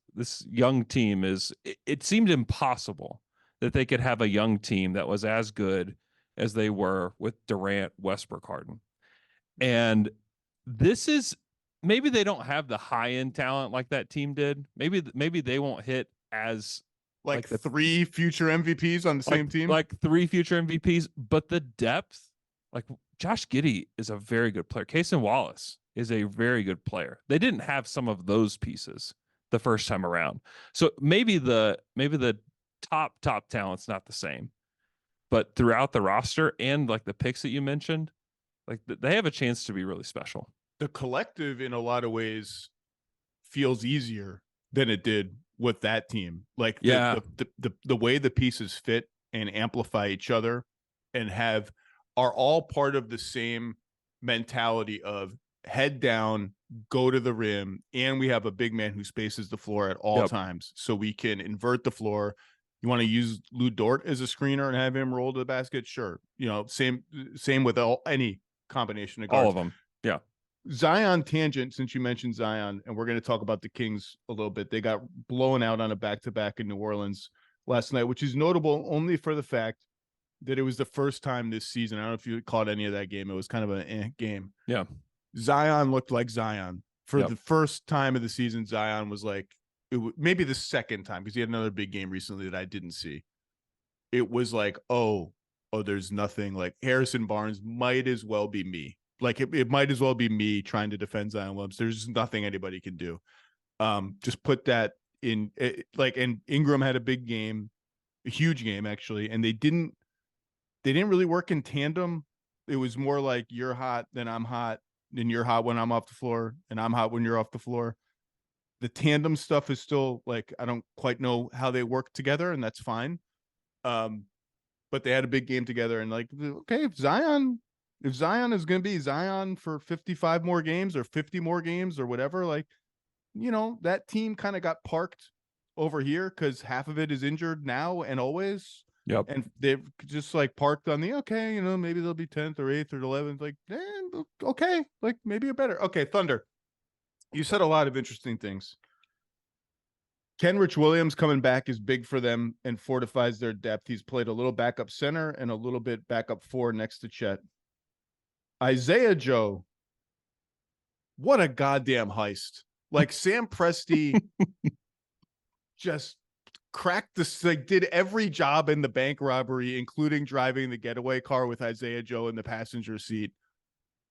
young team it seemed impossible that they could have a young team that was as good as they were with Durant, Westbrook, Harden. And this is, maybe they don't have the high-end talent like that team did. Maybe they won't hit as like the three future MVPs on the same team. Like three future MVPs, but the depth, like Josh Giddey is a very good player. Cason Wallace is a very good player. They didn't have some of those pieces the first time around. So maybe the top talent's not the same, but throughout the roster and like the picks that you mentioned, like they have a chance to be really special. The collective in a lot of ways feels easier than it did with that team. Like Yeah. the way the pieces fit and amplify each other and are all part of the same mentality of head down, go to the rim, and we have a big man who spaces the floor at all times, so we can invert the floor. You want to use Lou Dort as a screener and have him roll to the basket? Sure. Same with any combination of guards. All of them. Yeah. Zion tangent, since you mentioned Zion, and we're going to talk about the Kings a little bit. They got blown out on a back-to-back in New Orleans last night, which is notable only for the fact that it was the first time this season. I don't know if you caught any of that game. It was kind of an game. Yeah. Zion looked like Zion. For the first time of the season, Zion was like, maybe the second time, because he had another big game recently that I didn't see. It was like, oh, there's nothing. Like Harrison Barnes might as well be me. Like it might as well be me trying to defend Zion Williamson. There's nothing anybody can do. Just put that in. And Ingram had a big game, a huge game actually, and they didn't really work in tandem. It was more like you're hot, then I'm hot, then you're hot when I'm off the floor, and I'm hot when you're off the floor. The tandem stuff is still like, I don't quite know how they work together, and that's fine. But they had a big game together, and like, okay, if Zion is going to be Zion for 55 more games or 50 more games or whatever, like, that team kind of got parked over here because half of it is injured now and always. Yep. And they've just like parked on the, okay, maybe they'll be 10th or 8th or 11th. Like, okay, like maybe a better. Okay, Thunder. You said a lot of interesting things. Kenrich Williams coming back is big for them and fortifies their depth. He's played a little backup center and a little bit backup 4 next to Chet. Isaiah Joe, what a goddamn heist. Like Sam Presti just cracked this, like did every job in the bank robbery, including driving the getaway car with Isaiah Joe in the passenger seat.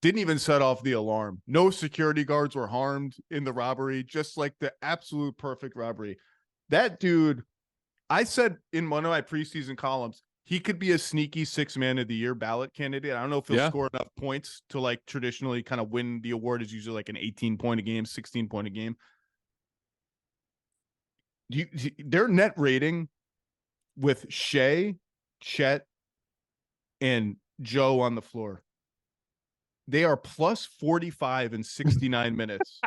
Didn't even set off the alarm. No security guards were harmed in the robbery. Just like the absolute perfect robbery. That dude, I said in one of my preseason columns, he could be a sneaky 6 man of the year ballot candidate. I don't know if he'll score enough points to like traditionally kind of win the award. Is usually like an 18 point a game, 16 point a game. Their net rating with Shea, Chet, and Joe on the floor, they are plus 45 in 69 minutes.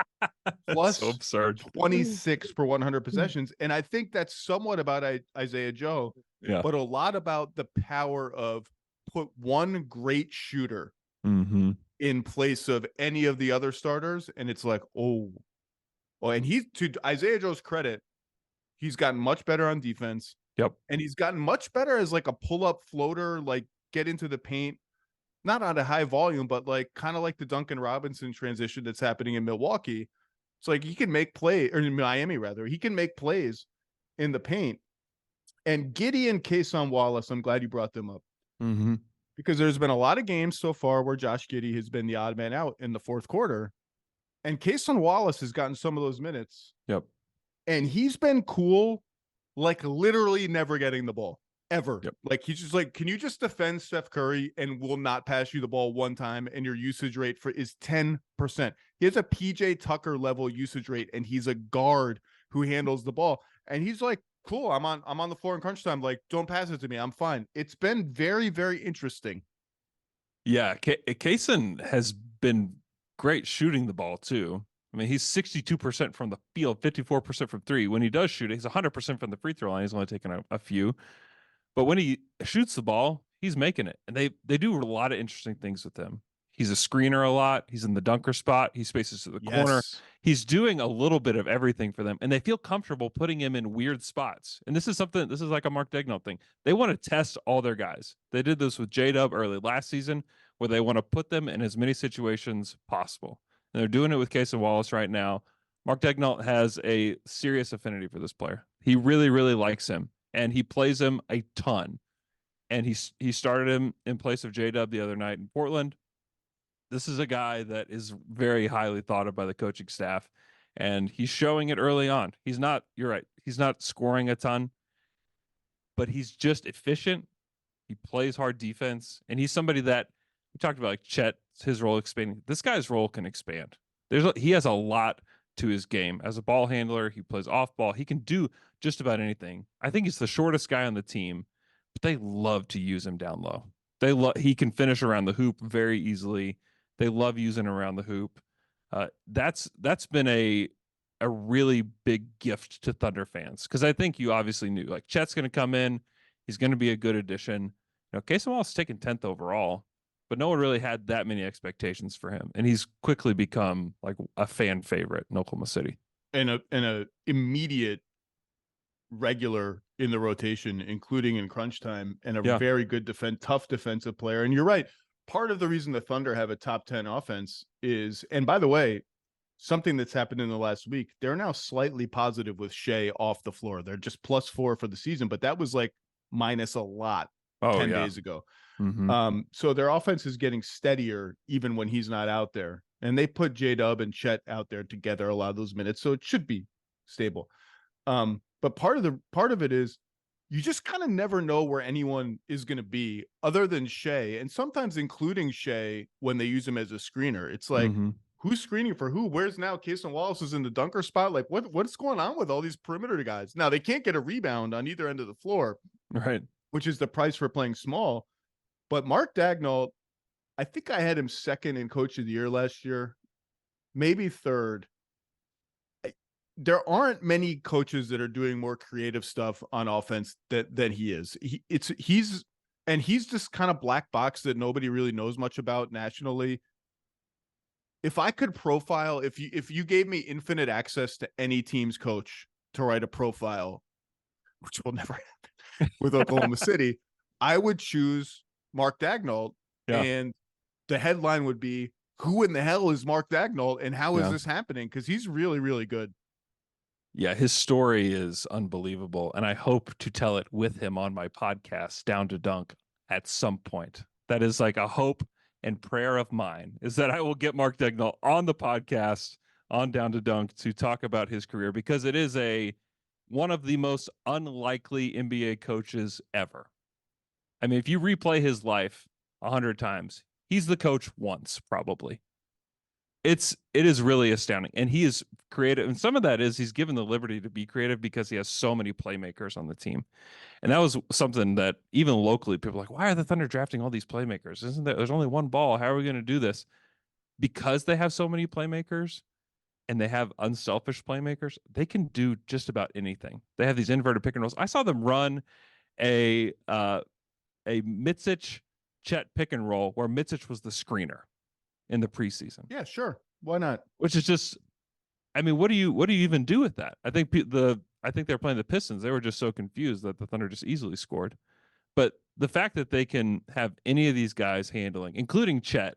Plus so absurd. 26 per 100 possessions. And I think that's somewhat about Isaiah Joe, but a lot about the power of put one great shooter in place of any of the other starters. And it's like, and he's, to Isaiah Joe's credit, he's gotten much better on defense. Yep. And he's gotten much better as like a pull-up floater, like get into the paint. Not on a high volume, but like kind of like the Duncan Robinson transition that's happening in Milwaukee. It's like he can make play, or in Miami rather, he can make plays in the paint. And Giddey and Cason Wallace, I'm glad you brought them up. Because there's been a lot of games so far where Josh Giddey has been the odd man out in the fourth quarter. And Cason Wallace has gotten some of those minutes. Yep. And he's been cool, like literally never getting the ball. Ever. Yep. Like he's just like, can you just defend Steph Curry and will not pass you the ball one time, and your usage rate is 10%. He has a PJ Tucker level usage rate, and he's a guard who handles the ball. And he's like, cool, I'm on the floor in crunch time. Like, don't pass it to me. I'm fine. It's been very, very interesting. Yeah, Cason has been great shooting the ball too. I mean, he's 62% from the field, 54% from 3. When he does shoot, he's 100% from the free throw line. He's only taken a few. But when he shoots the ball, he's making it. And they do a lot of interesting things with him. He's a screener a lot. He's in the dunker spot. He spaces to the corner. He's doing a little bit of everything for them. And they feel comfortable putting him in weird spots. And this is like a Mark Daigneault thing. They want to test all their guys. They did this with J-Dub early last season, where they want to put them in as many situations possible. And they're doing it with Cason Wallace right now. Mark Daigneault has a serious affinity for this player. He really, really likes him. And he plays him a ton. And he started him in place of J-Dub the other night in Portland. This is a guy that is very highly thought of by the coaching staff. And he's showing it early on. You're right. He's not scoring a ton. But he's just efficient. He plays hard defense. And he's somebody that, we talked about like Chet, his role expanding. This guy's role can expand. He has a lot to his game. As a ball handler, he plays off ball. He can do just about anything. I think he's the shortest guy on the team, but they love to use him down low. He can finish around the hoop very easily. They love using him around the hoop. That's been a really big gift to Thunder fans, because I think you obviously knew like Chet's going to come in. He's going to be a good addition. Casey Wallace taken 10th overall, but no one really had that many expectations for him, and he's quickly become like a fan favorite in Oklahoma City and a immediate regular in the rotation, including in crunch time, and a very good tough defensive player. And you're right. Part of the reason the Thunder have a top 10 offense is, and by the way, something that's happened in the last week, they're now slightly positive with Shea off the floor. They're just +4 for the season, but that was like minus a lot 10 days ago. So their offense is getting steadier even when he's not out there. And they put J-Dub and Chet out there together a lot of those minutes, so it should be stable. But part of it is you just kind of never know where anyone is going to be other than Shea, and sometimes including Shea when they use him as a screener. It's like, who's screening for who? Where's now Casey Wallace is in the dunker spot? Like, what's going on with all these perimeter guys? Now, they can't get a rebound on either end of the floor, right? Which is the price for playing small. But Mark Daigneault, I think I had him second in Coach of the Year last year, maybe third. There aren't many coaches that are doing more creative stuff on offense than he is. He's just kind of black box that nobody really knows much about nationally. If I could profile, if you gave me infinite access to any team's coach to write a profile, which will never happen with Oklahoma City, I would choose Mark Daigneault, and the headline would be, "Who in the hell is Mark Daigneault, and how is this happening?" Because he's really, really good. Yeah, his story is unbelievable, and I hope to tell it with him on my podcast, Down to Dunk, at some point. That is like a hope and prayer of mine, is that I will get Mark Daigneault on the podcast on Down to Dunk to talk about his career, because it is one of the most unlikely NBA coaches ever. I mean, if you replay his life 100 times, he's the coach once, probably. It is really astounding, and he is creative, and some of that is he's given the liberty to be creative because he has so many playmakers on the team. And that was something that even locally people are like, why are the Thunder drafting all these playmakers? There's only one ball, how are we going to do this? Because they have so many playmakers and they have unselfish playmakers, they can do just about anything. They have these inverted pick and rolls. I saw them run a Mitsic Chet pick and roll where Mitsic was the screener in the preseason. Yeah, sure. Why not? Which is just, I mean, what do you even do with that? I think they're playing the Pistons. They were just so confused that the Thunder just easily scored. But the fact that they can have any of these guys handling, including Chet,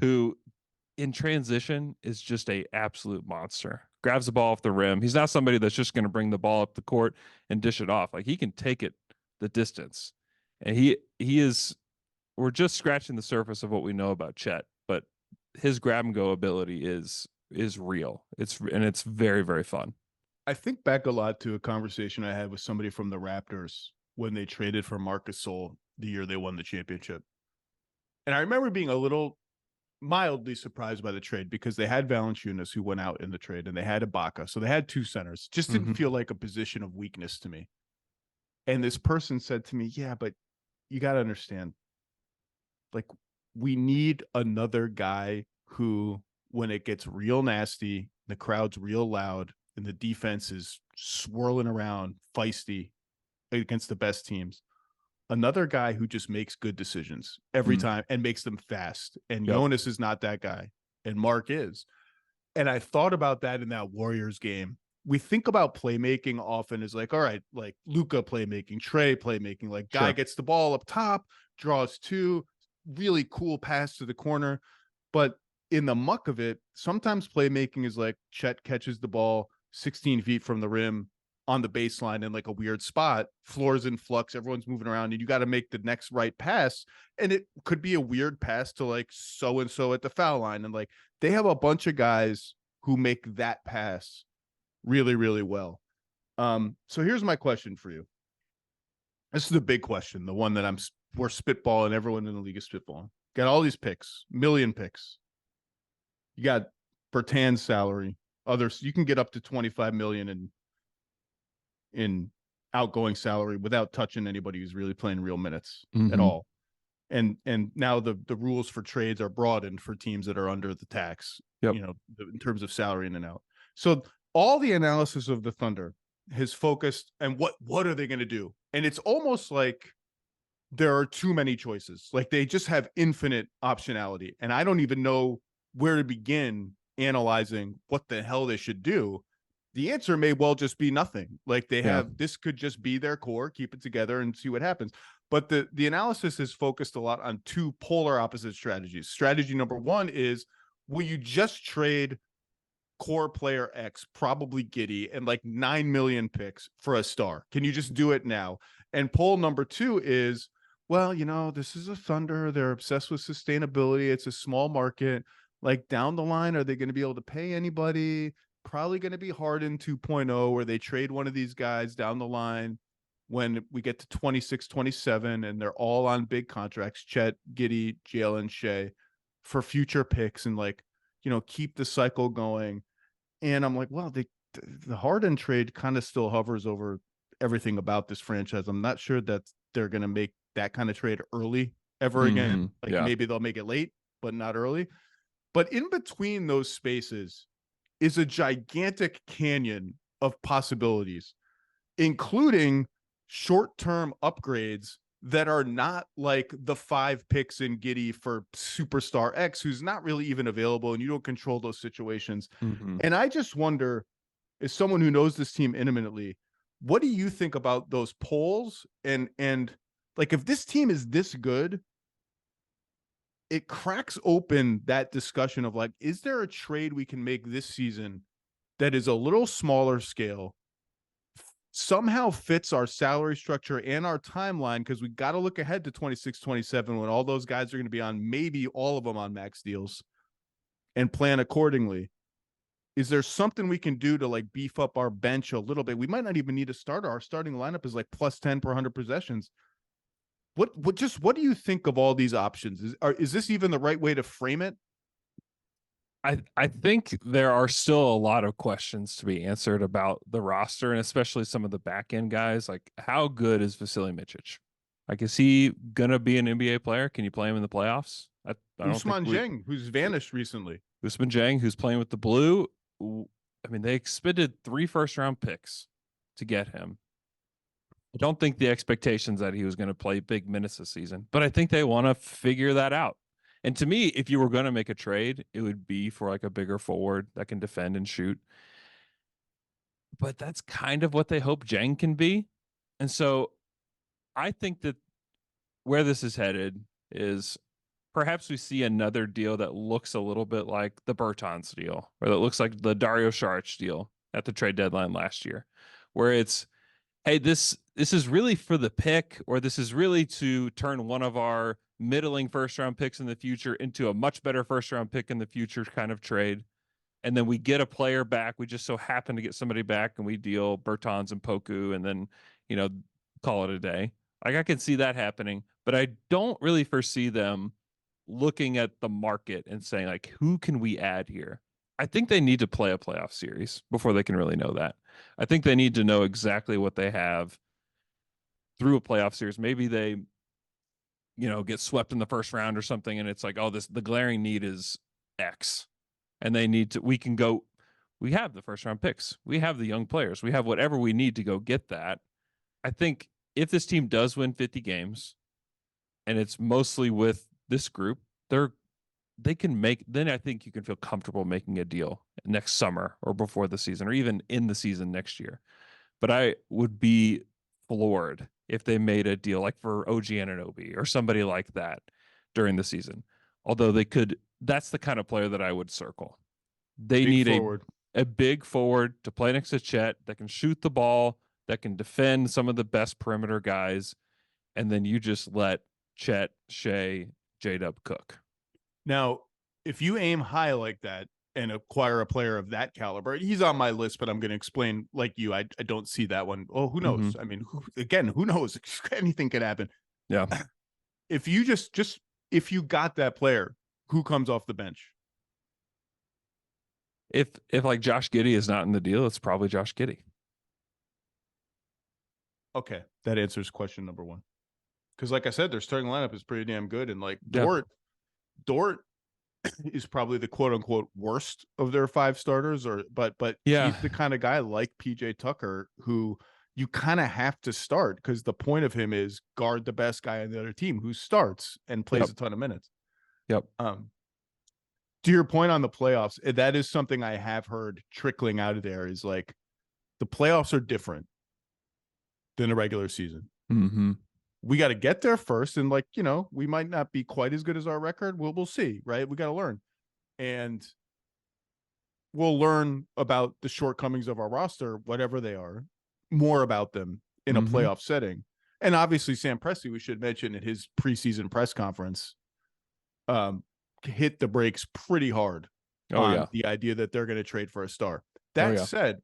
who in transition is just a absolute monster. Grabs the ball off the rim. He's not somebody that's just going to bring the ball up the court and dish it off. Like, he can take it the distance. And he is, we're just scratching the surface of what we know about Chet, but his grab and go ability is real. It's very, very fun. I think back a lot to a conversation I had with somebody from the Raptors when they traded for Marc Gasol the year they won the championship. And I remember being a little mildly surprised by the trade because they had Valanciunas, who went out in the trade, and they had Ibaka. So they had two centers. Just didn't feel like a position of weakness to me. And this person said to me, yeah, but you got to understand, like, we need another guy who, when it gets real nasty, the crowd's real loud, and the defense is swirling around, feisty against the best teams, another guy who just makes good decisions every time and makes them fast. And Jonas is not that guy, and Mark is. And I thought about that in that Warriors game. We think about playmaking often as like, all right, like Luka playmaking, Trey playmaking, like guy gets the ball up top, draws two, really cool pass to the corner. But in the muck of it, sometimes playmaking is like Chet catches the ball 16 feet from the rim on the baseline in like a weird spot, floor's in flux, everyone's moving around, and you got to make the next right pass. And it could be a weird pass to like so-and-so at the foul line. And like, they have a bunch of guys who make that pass really, really well. So here's my question for you. This is the big question, the one that we're spitballing, everyone in the league is spitballing. Got all these picks, million picks. You got Bertan's salary. Others, you can get up to 25 million in outgoing salary without touching anybody who's really playing real minutes at all. And now the rules for trades are broadened for teams that are under the tax, Yep. In terms of salary in and out. So all the analysis of the Thunder has focused and what are they going to do? And it's almost like there are too many choices. Like they just have infinite optionality. And I don't even know where to begin analyzing what the hell they should do. The answer may well just be nothing. Like they have, this could just be their core, keep it together and see what happens. But the analysis is focused a lot on two polar opposite strategies. Strategy number one is, will you just trade core player X, probably Giddey, and like 9 million picks for a star? Can you just do it now? And poll number two is, well, this is a Thunder. They're obsessed with sustainability. It's a small market. Like down the line, are they going to be able to pay anybody? Probably going to be Harden 2.0, where they trade one of these guys down the line when we get to 26, 27, and they're all on big contracts, Chet, Giddey, Jaylen, Shea, for future picks and keep the cycle going. And I'm like, well, the Harden trade kind of still hovers over everything about this franchise. I'm not sure that they're going to make that kind of trade early ever again. Maybe they'll make it late, but not early. But in between those spaces is a gigantic canyon of possibilities, including short-term upgrades that are not like the 5 picks in Giddey for superstar X, who's not really even available, and you don't control those situations. And I just wonder, as someone who knows this team intimately, what do you think about those polls? And like, if this team is this good, it cracks open that discussion of like, is there a trade we can make this season that is a little smaller scale, somehow fits our salary structure and our timeline? Because we got to look ahead to 26, 27, when all those guys are going to be on, maybe all of them on max deals, and plan accordingly. Is there something we can do to like beef up our bench a little bit? We might not even need a starter. Our starting lineup is like plus 10 per 100 possessions. What do you think of all these options? Is this even the right way to frame it? I think there are still a lot of questions to be answered about the roster, and especially some of the back end guys. Like, how good is Vasilij Micić? Like, is he gonna be an NBA player? Can you play him in the playoffs? I don't Ousmane Dieng, who's vanished recently. Ousmane Dieng, who's playing with the Blue. I mean, they expended 3 first-round picks to get him. I don't think the expectations that he was going to play big minutes this season, but I think they want to figure that out. And to me, if you were going to make a trade, it would be for like a bigger forward that can defend and shoot. But that's kind of what they hope Dieng can be. And so I think that where this is headed is perhaps we see another deal that looks a little bit like the Bertans deal, or that looks like the Dario Saric deal at the trade deadline last year, where it's, hey, this is really for the pick, or this is really to turn one of our middling first-round picks in the future into a much better first-round pick in the future kind of trade. And then we get a player back. We just so happen to get somebody back, and we deal Bertans and Poku, and then, call it a day. Like, I can see that happening, but I don't really foresee them looking at the market and saying, like, who can we add here? I think they need to play a playoff series before they can really know that. I think they need to know exactly what they have through a playoff series. Maybe they, get swept in the first round or something, and it's like, oh, the glaring need is X. And we have the first round picks. We have the young players. We have whatever we need to go get that. I think if this team does win 50 games, and it's mostly with this group, they can make, then I think you can feel comfortable making a deal next summer or before the season, or even in the season next year. But I would be floored if they made a deal like for OG Anunoby or somebody like that during the season. Although that's the kind of player that I would circle. They need a big forward to play next to Chet that can shoot the ball, that can defend some of the best perimeter guys, and then you just let Chet, Shea, J-Dub cook. Now, if you aim high like that and acquire a player of that caliber, he's on my list, but I'm going to explain, like you, I don't see that one. Oh, who knows? I mean, who knows? Anything can happen. Yeah. If you if you got that player, who comes off the bench? If like Josh Giddey is not in the deal, it's probably Josh Giddey. Okay, that answers question number one. Because, like I said, their starting lineup is pretty damn good, and like Yeah. Dort is probably the quote unquote worst of their 5 starters, but Yeah. he's the kind of guy like PJ Tucker who you kind of have to start because the point of him is guard the best guy on the other team who starts and plays a ton of minutes. Yep. To your point on the playoffs, that is something I have heard trickling out of there is like the playoffs are different than a regular season. Mm-hmm. We got to get there first. And like, you know, we might not be quite as good as our record. We'll see, right? We got to learn. And we'll learn about the shortcomings of our roster, whatever they are, more about them in a playoff setting. And obviously Sam Presti, we should mention at his preseason press conference, hit the brakes pretty hard on the idea that they're going to trade for a star. That said,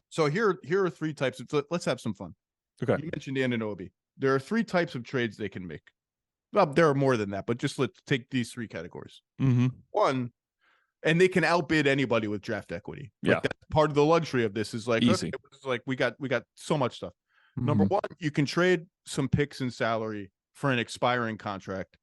so here are 3 types of, let's have some fun. Okay. You mentioned Anunoby. There are 3 types of trades they can make. Well, there are more than that, but just let's take these 3 categories. One, and they can outbid anybody with draft equity. Like that's part of the luxury of this is like, easy. Okay, it's like we got so much stuff. Number one, you can trade some picks and salary for an expiring contract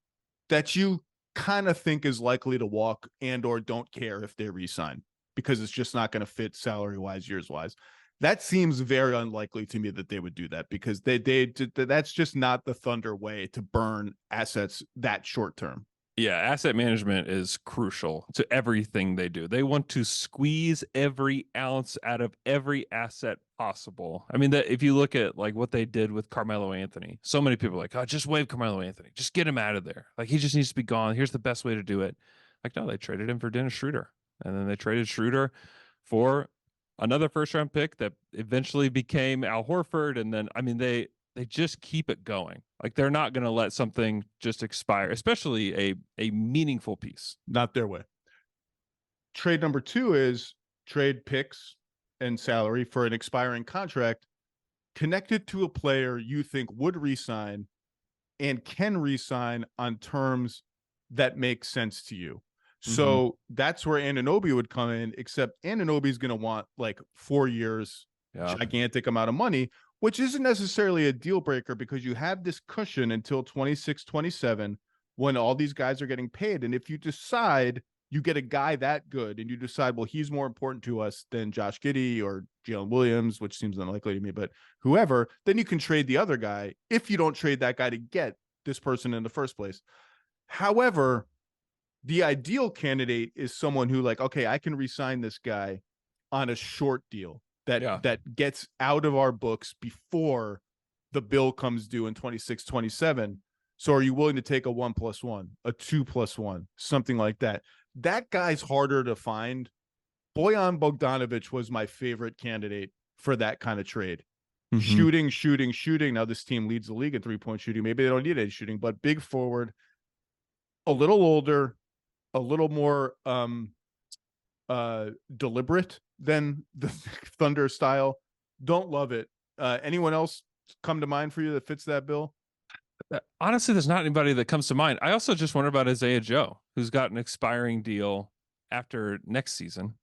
that you kind of think is likely to walk and or don't care if they re-sign because it's just not going to fit salary wise, years wise. That seems very unlikely to me that they would do that because that's just not the Thunder way to burn assets that short term. Yeah, asset management is crucial to everything they do. They want to squeeze every ounce out of every asset possible. I mean, that if you look at like what they did with Carmelo Anthony, so many people are like, oh, just waive Carmelo Anthony. Just get him out of there. Like he just needs to be gone. Here's the best way to do it. Like, no, they traded him for Dennis Schroeder. And then they traded Schroeder for another first-round pick that eventually became Al Horford. And then, I mean, they just keep it going. Like they're not going to let something just expire, especially a meaningful piece. Not their way. Trade number 2 is trade picks and salary for an expiring contract connected to a player you think would re-sign and can re-sign on terms that make sense to you. So that's where Anunoby would come in, except Anunoby's going to want like 4 years, gigantic amount of money, which isn't necessarily a deal breaker because you have this cushion until 26, 27 when all these guys are getting paid. And if you decide you get a guy that good and you decide, well, he's more important to us than Josh Giddey or Jalen Williams, which seems unlikely to me, but whoever, then you can trade the other guy if you don't trade that guy to get this person in the first place. However, the ideal candidate is someone who like, okay, I can re-sign this guy on a short deal that gets out of our books before the bill comes due in 26, 27. So are you willing to take a 1+1, a 2+1, something like that? That guy's harder to find. Bojan Bogdanovic was my favorite candidate for that kind of trade. Shooting. Now this team leads the league in 3-point shooting. Maybe they don't need any shooting, but big forward, a little older, a little more deliberate than the Thunder style. Don't love it. Anyone else come to mind for you that fits that bill? Honestly, there's not anybody that comes to mind. I also just wonder about Isaiah Joe, who's got an expiring deal after next season.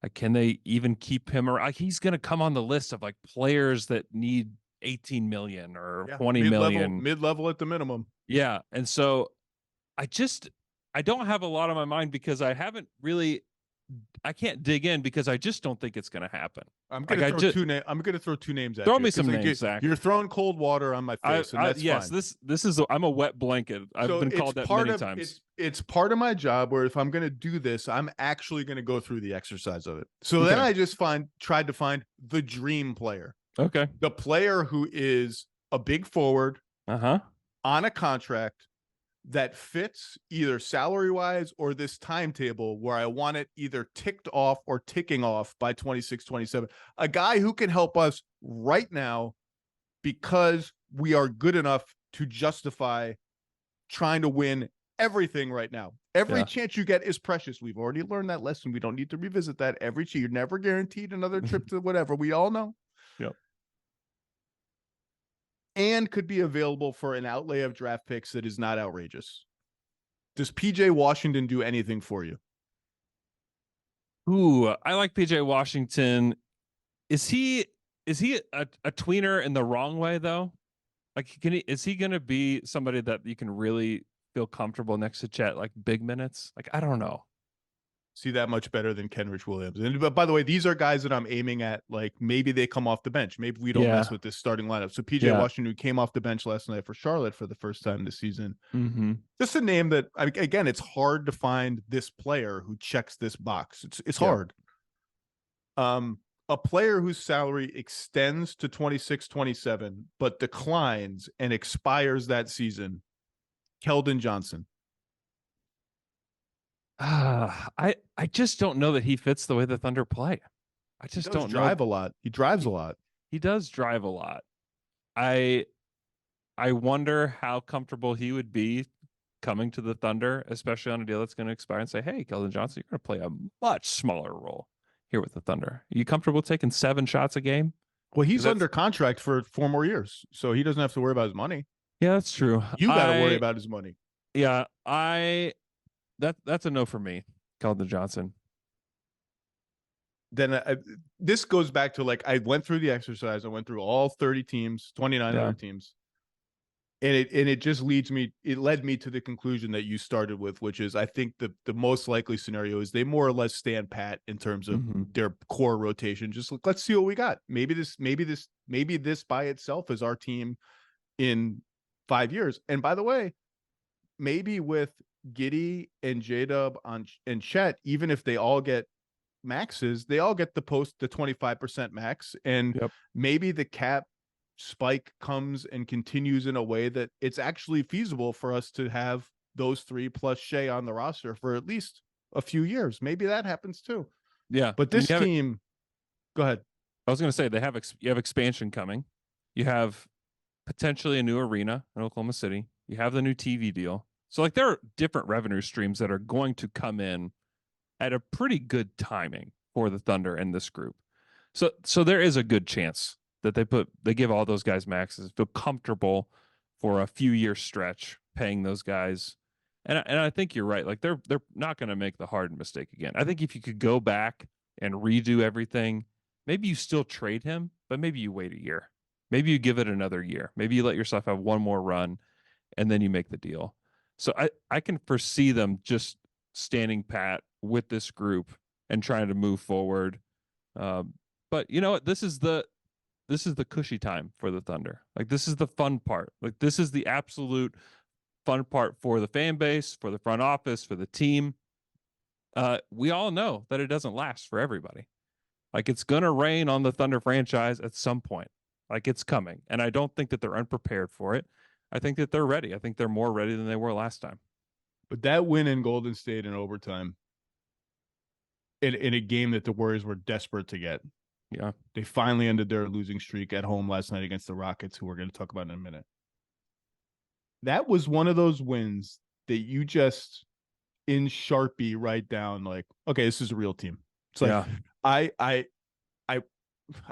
Like, can they even keep him around? Like, he's going to come on the list of like players that need 18 million or 20 million. Mid-level at the minimum. Yeah. And so I don't have a lot on my mind because I can't dig in because I just don't think it's going to happen. I'm going to throw 2 names at you. Throw me some names, Zach. You're throwing cold water on my face, and that's yes, fine. This is I'm a wet blanket. I've been called that many times. It's part of my job where if I'm going to do this, I'm actually going to go through the exercise of it. So then I just tried to find the dream player. Okay. The player who is a big forward on a contract that fits either salary wise or this timetable where I want it either ticked off or ticking off by 26, 27. A guy who can help us right now because we are good enough to justify trying to win everything right now. Every chance you get is precious. We've already learned that lesson. We don't need to revisit that. You're never guaranteed another trip to whatever. We all know. Yep. And could be available for an outlay of draft picks that is not outrageous. Does PJ Washington do anything for you? Ooh, I like PJ Washington. Is he a tweener in the wrong way though? Like, is he going to be somebody that you can really feel comfortable next to Chet, like big minutes? Like, I don't know. See that much better than Kenrich Williams. And but by the way, these are guys that I'm aiming at. Like maybe they come off the bench. Maybe we don't mess Yeah. with this starting lineup. So PJ Yeah. Washington came off the bench last night for Charlotte for the first time this season. Mm-hmm. Just a name that again, it's hard to find this player who checks this box. It's hard. A player whose salary extends to 26-27, but declines and expires that season. Keldon Johnson. I just don't know that he fits the way the Thunder play. I just don't drive a lot. He drives a lot. He does drive a lot. I wonder how comfortable he would be coming to the Thunder, especially on a deal that's going to expire, and say, "Hey, Keldon Johnson, you're going to play a much smaller role here with the Thunder. Are you comfortable taking 7 shots a game?" Well, he's under contract for 4 more years, so he doesn't have to worry about his money. Yeah, that's true. You got to worry about his money. Yeah, that's a no for me, Keldon Johnson. Then this goes back to, like, I went through the exercise. I went through all 30 teams, 29 other teams. And it just led me to the conclusion that you started with, which is I think the most likely scenario is they more or less stand pat in terms of their core rotation. Just let's see what we got. Maybe this by itself is our team in 5 years. And by the way, maybe with Giddey and J-Dub and Chet, even if they all get maxes, they all get the 25% max, and maybe the cap spike comes and continues in a way that it's actually feasible for us to have those 3 plus Shea on the roster for at least a few years. Maybe that happens too. Yeah. But this team, go ahead. I was going to say you have expansion coming. You have potentially a new arena in Oklahoma City. You have the new TV deal. So like there are different revenue streams that are going to come in at a pretty good timing for the Thunder and this group. So there is a good chance that they give all those guys maxes, feel comfortable for a few year stretch paying those guys. And I think you're right. Like they're not going to make the hard mistake again. I think if you could go back and redo everything, maybe you still trade him, but maybe you wait a year. Maybe you give it another year. Maybe you let yourself have one more run and then you make the deal. So I can foresee them just standing pat with this group and trying to move forward. But you know what? This is the cushy time for the Thunder. Like this is the fun part. Like this is the absolute fun part for the fan base, for the front office, for the team. We all know that it doesn't last for everybody. Like it's going to rain on the Thunder franchise at some point. Like it's coming. And I don't think that they're unprepared for it. I think that they're ready. I think they're more ready than they were last time. But that win in Golden State in overtime, in a game that the Warriors were desperate to get. Yeah. They finally ended their losing streak at home last night against the Rockets, who we're going to talk about in a minute. That was one of those wins that you just in Sharpie write down like, okay, this is a real team. It's like I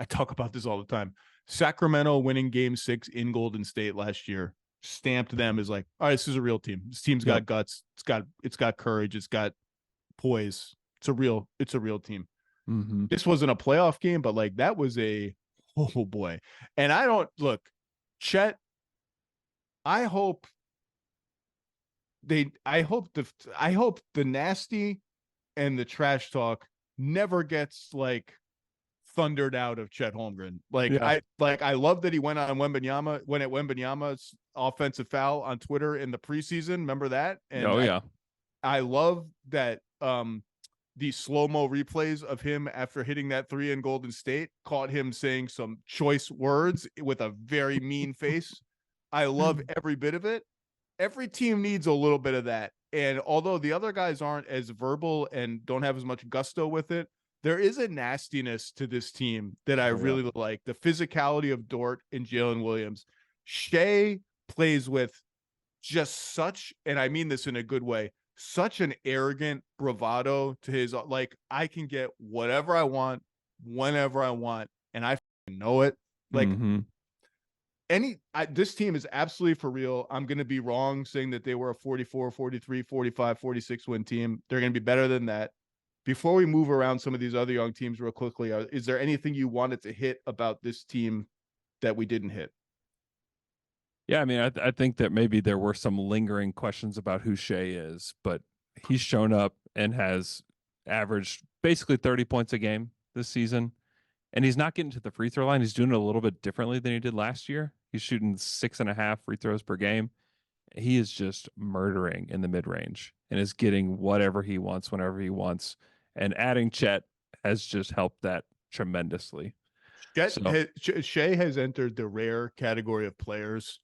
talk about this all the time. Sacramento winning game 6 in Golden State last year stamped them as like, all right, this is a real team. This team's got guts. It's got courage. It's got poise. It's a real team. Mm-hmm. This wasn't a playoff game, but like that was oh boy. And I don't look, Chet. I hope the nasty and the trash talk never gets like thundered out of Chet Holmgren. I love that he went on Wembanyama's offensive foul on Twitter in the preseason. Remember that? And I love that the slow-mo replays of him after hitting that 3 in Golden State caught him saying some choice words with a very mean face. I love every bit of it. Every team needs a little bit of that. And although the other guys aren't as verbal and don't have as much gusto with it, there is a nastiness to this team that I really like. The physicality of Dort and Jaylen Williams. Shea plays with just such, and I mean this in a good way, such an arrogant bravado to his, like, I can get whatever I want, whenever I want, and I know it. Like, this team is absolutely for real. I'm going to be wrong saying that they were a 44, 43, 45, 46 win team. They're going to be better than that. Before we move around some of these other young teams real quickly, is there anything you wanted to hit about this team that we didn't hit? Yeah, I mean, I think that maybe there were some lingering questions about who Shea is, but he's shown up and has averaged basically 30 points a game this season. And he's not getting to the free throw line. He's doing it a little bit differently than he did last year. He's shooting 6.5 free throws per game. He is just murdering in the mid range and is getting whatever he wants whenever he wants. And adding Chet has just helped that tremendously. Shea has entered the rare category of players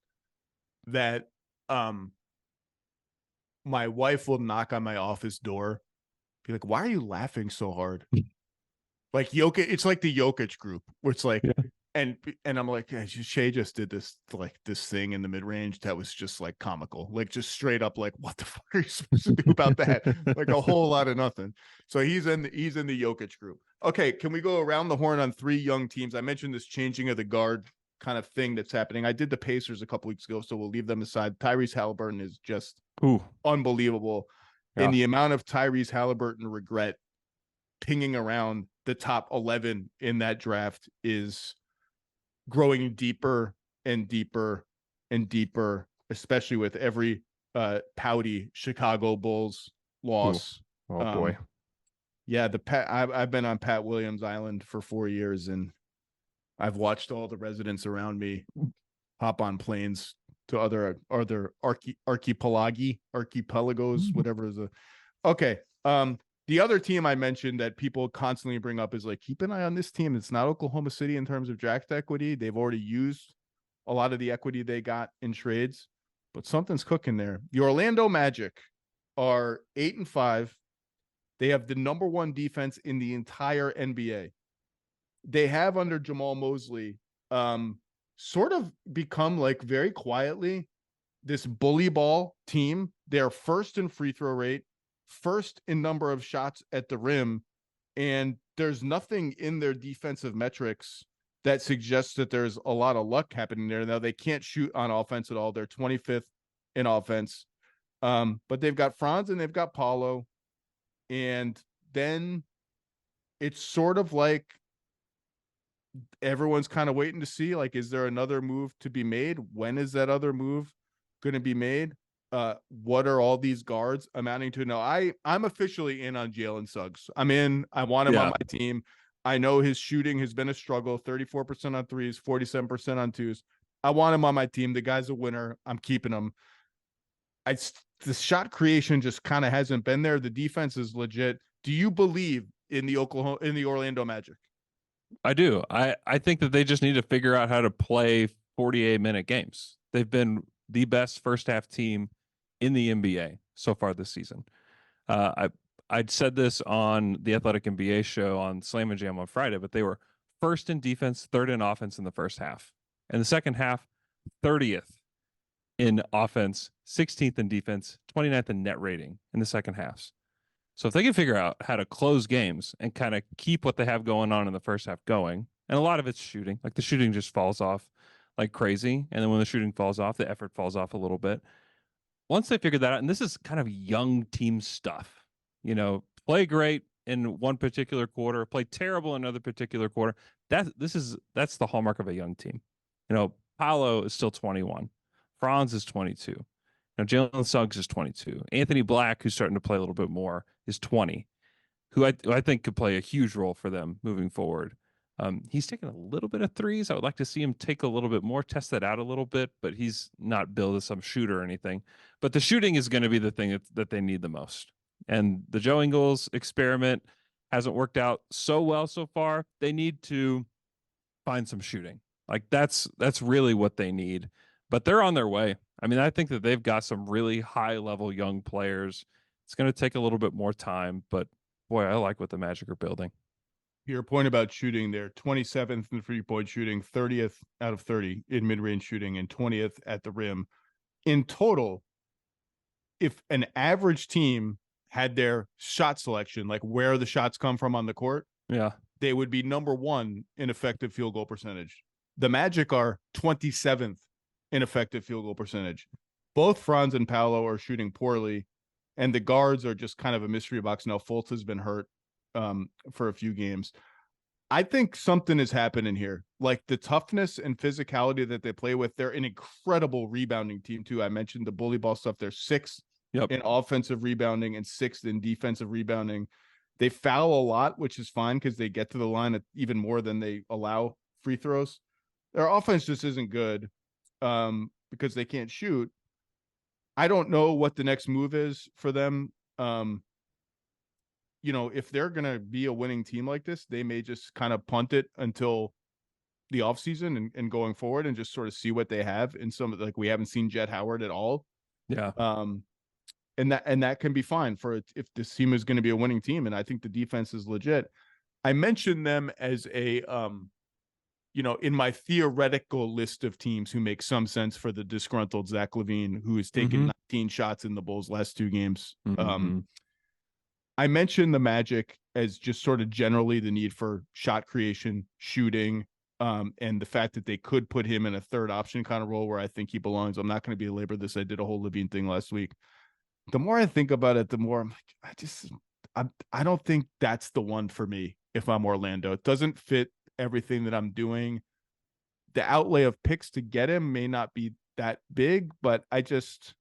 that my wife will knock on my office door, be like, "Why are you laughing so hard?" Like Jokic, it's like the Jokic group where it's like, and I'm like, yeah, Shea just did this thing in the mid range that was just like comical, like just straight up like, what the fuck are you supposed to do about that? Like a whole lot of nothing. So he's in the Jokic group. Okay, can we go around the horn on 3 young teams? I mentioned this changing of the guard kind of thing that's happening. I did the Pacers a couple weeks ago, so we'll leave them aside. Tyrese Halliburton is just unbelievable. Yeah. And the amount of Tyrese Halliburton regret pinging around the top 11 in that draft is growing deeper and deeper and deeper, especially with every pouty Chicago Bulls loss. Ooh. Oh boy. Yeah, I've been on Pat Williams Island for 4 years, and I've watched all the residents around me hop on planes to other archipelagos, whatever is okay. The other team I mentioned that people constantly bring up is like, keep an eye on this team. It's not Oklahoma City in terms of draft equity. They've already used a lot of the equity they got in trades, but something's cooking there. The Orlando Magic are 8-5. They have the number 1 defense in the entire NBA. They have, under Jamal Mosley, sort of become like very quietly this bully ball team. They're first in free throw rate, first in number of shots at the rim, and there's nothing in their defensive metrics that suggests that there's a lot of luck happening there. Now, they can't shoot on offense at all. They're 25th in offense. But they've got Franz and they've got Paulo. And then it's sort of like everyone's kind of waiting to see, like, is there another move to be made? When is that other move going to be made? What are all these guards amounting to? No, I'm officially in on Jalen Suggs. I'm in. I want him on my team. I know his shooting has been a struggle, 34% on threes, 47% on twos. I want him on my team. The guy's a winner. I'm keeping him. The shot creation just kind of hasn't been there. The defense is legit. Do you believe in the Orlando Magic? I do. I think that they just need to figure out how to play 48-minute games. They've been the best first half team in the NBA so far this season. I'd said this on the Athletic NBA show on Slam and Jam on Friday, but they were first in defense, third in offense in the first half. In the second half, 30th in offense, 16th in defense, 29th in net rating in the second halves. So if they can figure out how to close games and kind of keep what they have going on in the first half going, and a lot of it's shooting, like the shooting just falls off like crazy. And then when the shooting falls off, the effort falls off a little bit. Once they figure that out, and this is kind of young team stuff, play great in one particular quarter, play terrible in another particular quarter. That's the hallmark of a young team. Paolo is still 21. Franz is 22. Jalen Suggs is 22. Anthony Black, who's starting to play a little bit more, is 20, who I think could play a huge role for them moving forward. He's taken a little bit of threes. I would like to see him take a little bit more, test that out a little bit, but he's not billed as some shooter or anything. But the shooting is going to be the thing that they need the most. And the Joe Ingles experiment hasn't worked out so well so far. They need to find some shooting. Like that's really what they need. But they're on their way. I mean, I think that they've got some really high-level young players. It's going to take a little bit more time, but boy, I like what the Magic are building. Your point about shooting, they're 27th in three-point shooting, 30th out of 30 in mid-range shooting, and 20th at the rim. In total, if an average team had their shot selection, like where the shots come from on the court, they would be number 1 in effective field goal percentage. The Magic are 27th in effective field goal percentage. Both Franz and Paolo are shooting poorly, and the guards are just kind of a mystery box. Now, Fultz has been hurt. for a few games. I think something is happening here. Like the toughness and physicality that they play with, they're an incredible rebounding team too. I mentioned the bully ball stuff. They're sixth in offensive rebounding and sixth in defensive rebounding. They foul a lot, which is fine because they get to the line even more than they allow free throws. Their offense just isn't good because they can't shoot. I don't know what the next move is for them. If they're going to be a winning team like this, they may just kind of punt it until the offseason and going forward and just sort of see what they have in some, like we haven't seen Jet Howard at all. Yeah. And that can be fine for if this team is going to be a winning team. And I think the defense is legit. I mentioned them as a, in my theoretical list of teams who make some sense for the disgruntled Zach LaVine, who has taken 19 shots in the Bulls last 2 games. I mentioned the Magic as just sort of generally the need for shot creation, shooting, and the fact that they could put him in a third option kind of role where I think he belongs. I'm not going to belabor this. I did a whole LaVine thing last week. The more I think about it, the more I'm like, I don't think that's the one for me if I'm Orlando. It doesn't fit everything that I'm doing. The outlay of picks to get him may not be that big, but I just,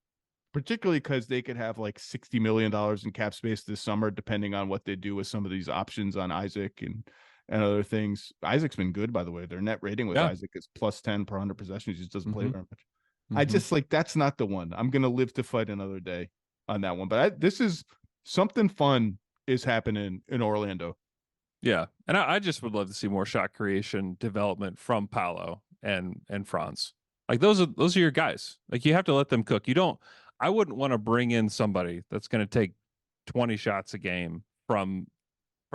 particularly because they could have like $60 million in cap space this summer, depending on what they do with some of these options on Isaac and other things. Isaac's been good, by the way. Their net rating with Isaac is +10 per 100 possessions. He just doesn't play very much. I just like, that's not the one. I'm going to live to fight another day on that one. But this is something fun is happening in Orlando. Yeah. And I just would love to see more shot creation development from Paolo and Franz. Like those are your guys. Like you have to let them cook. I wouldn't want to bring in somebody that's going to take 20 shots a game from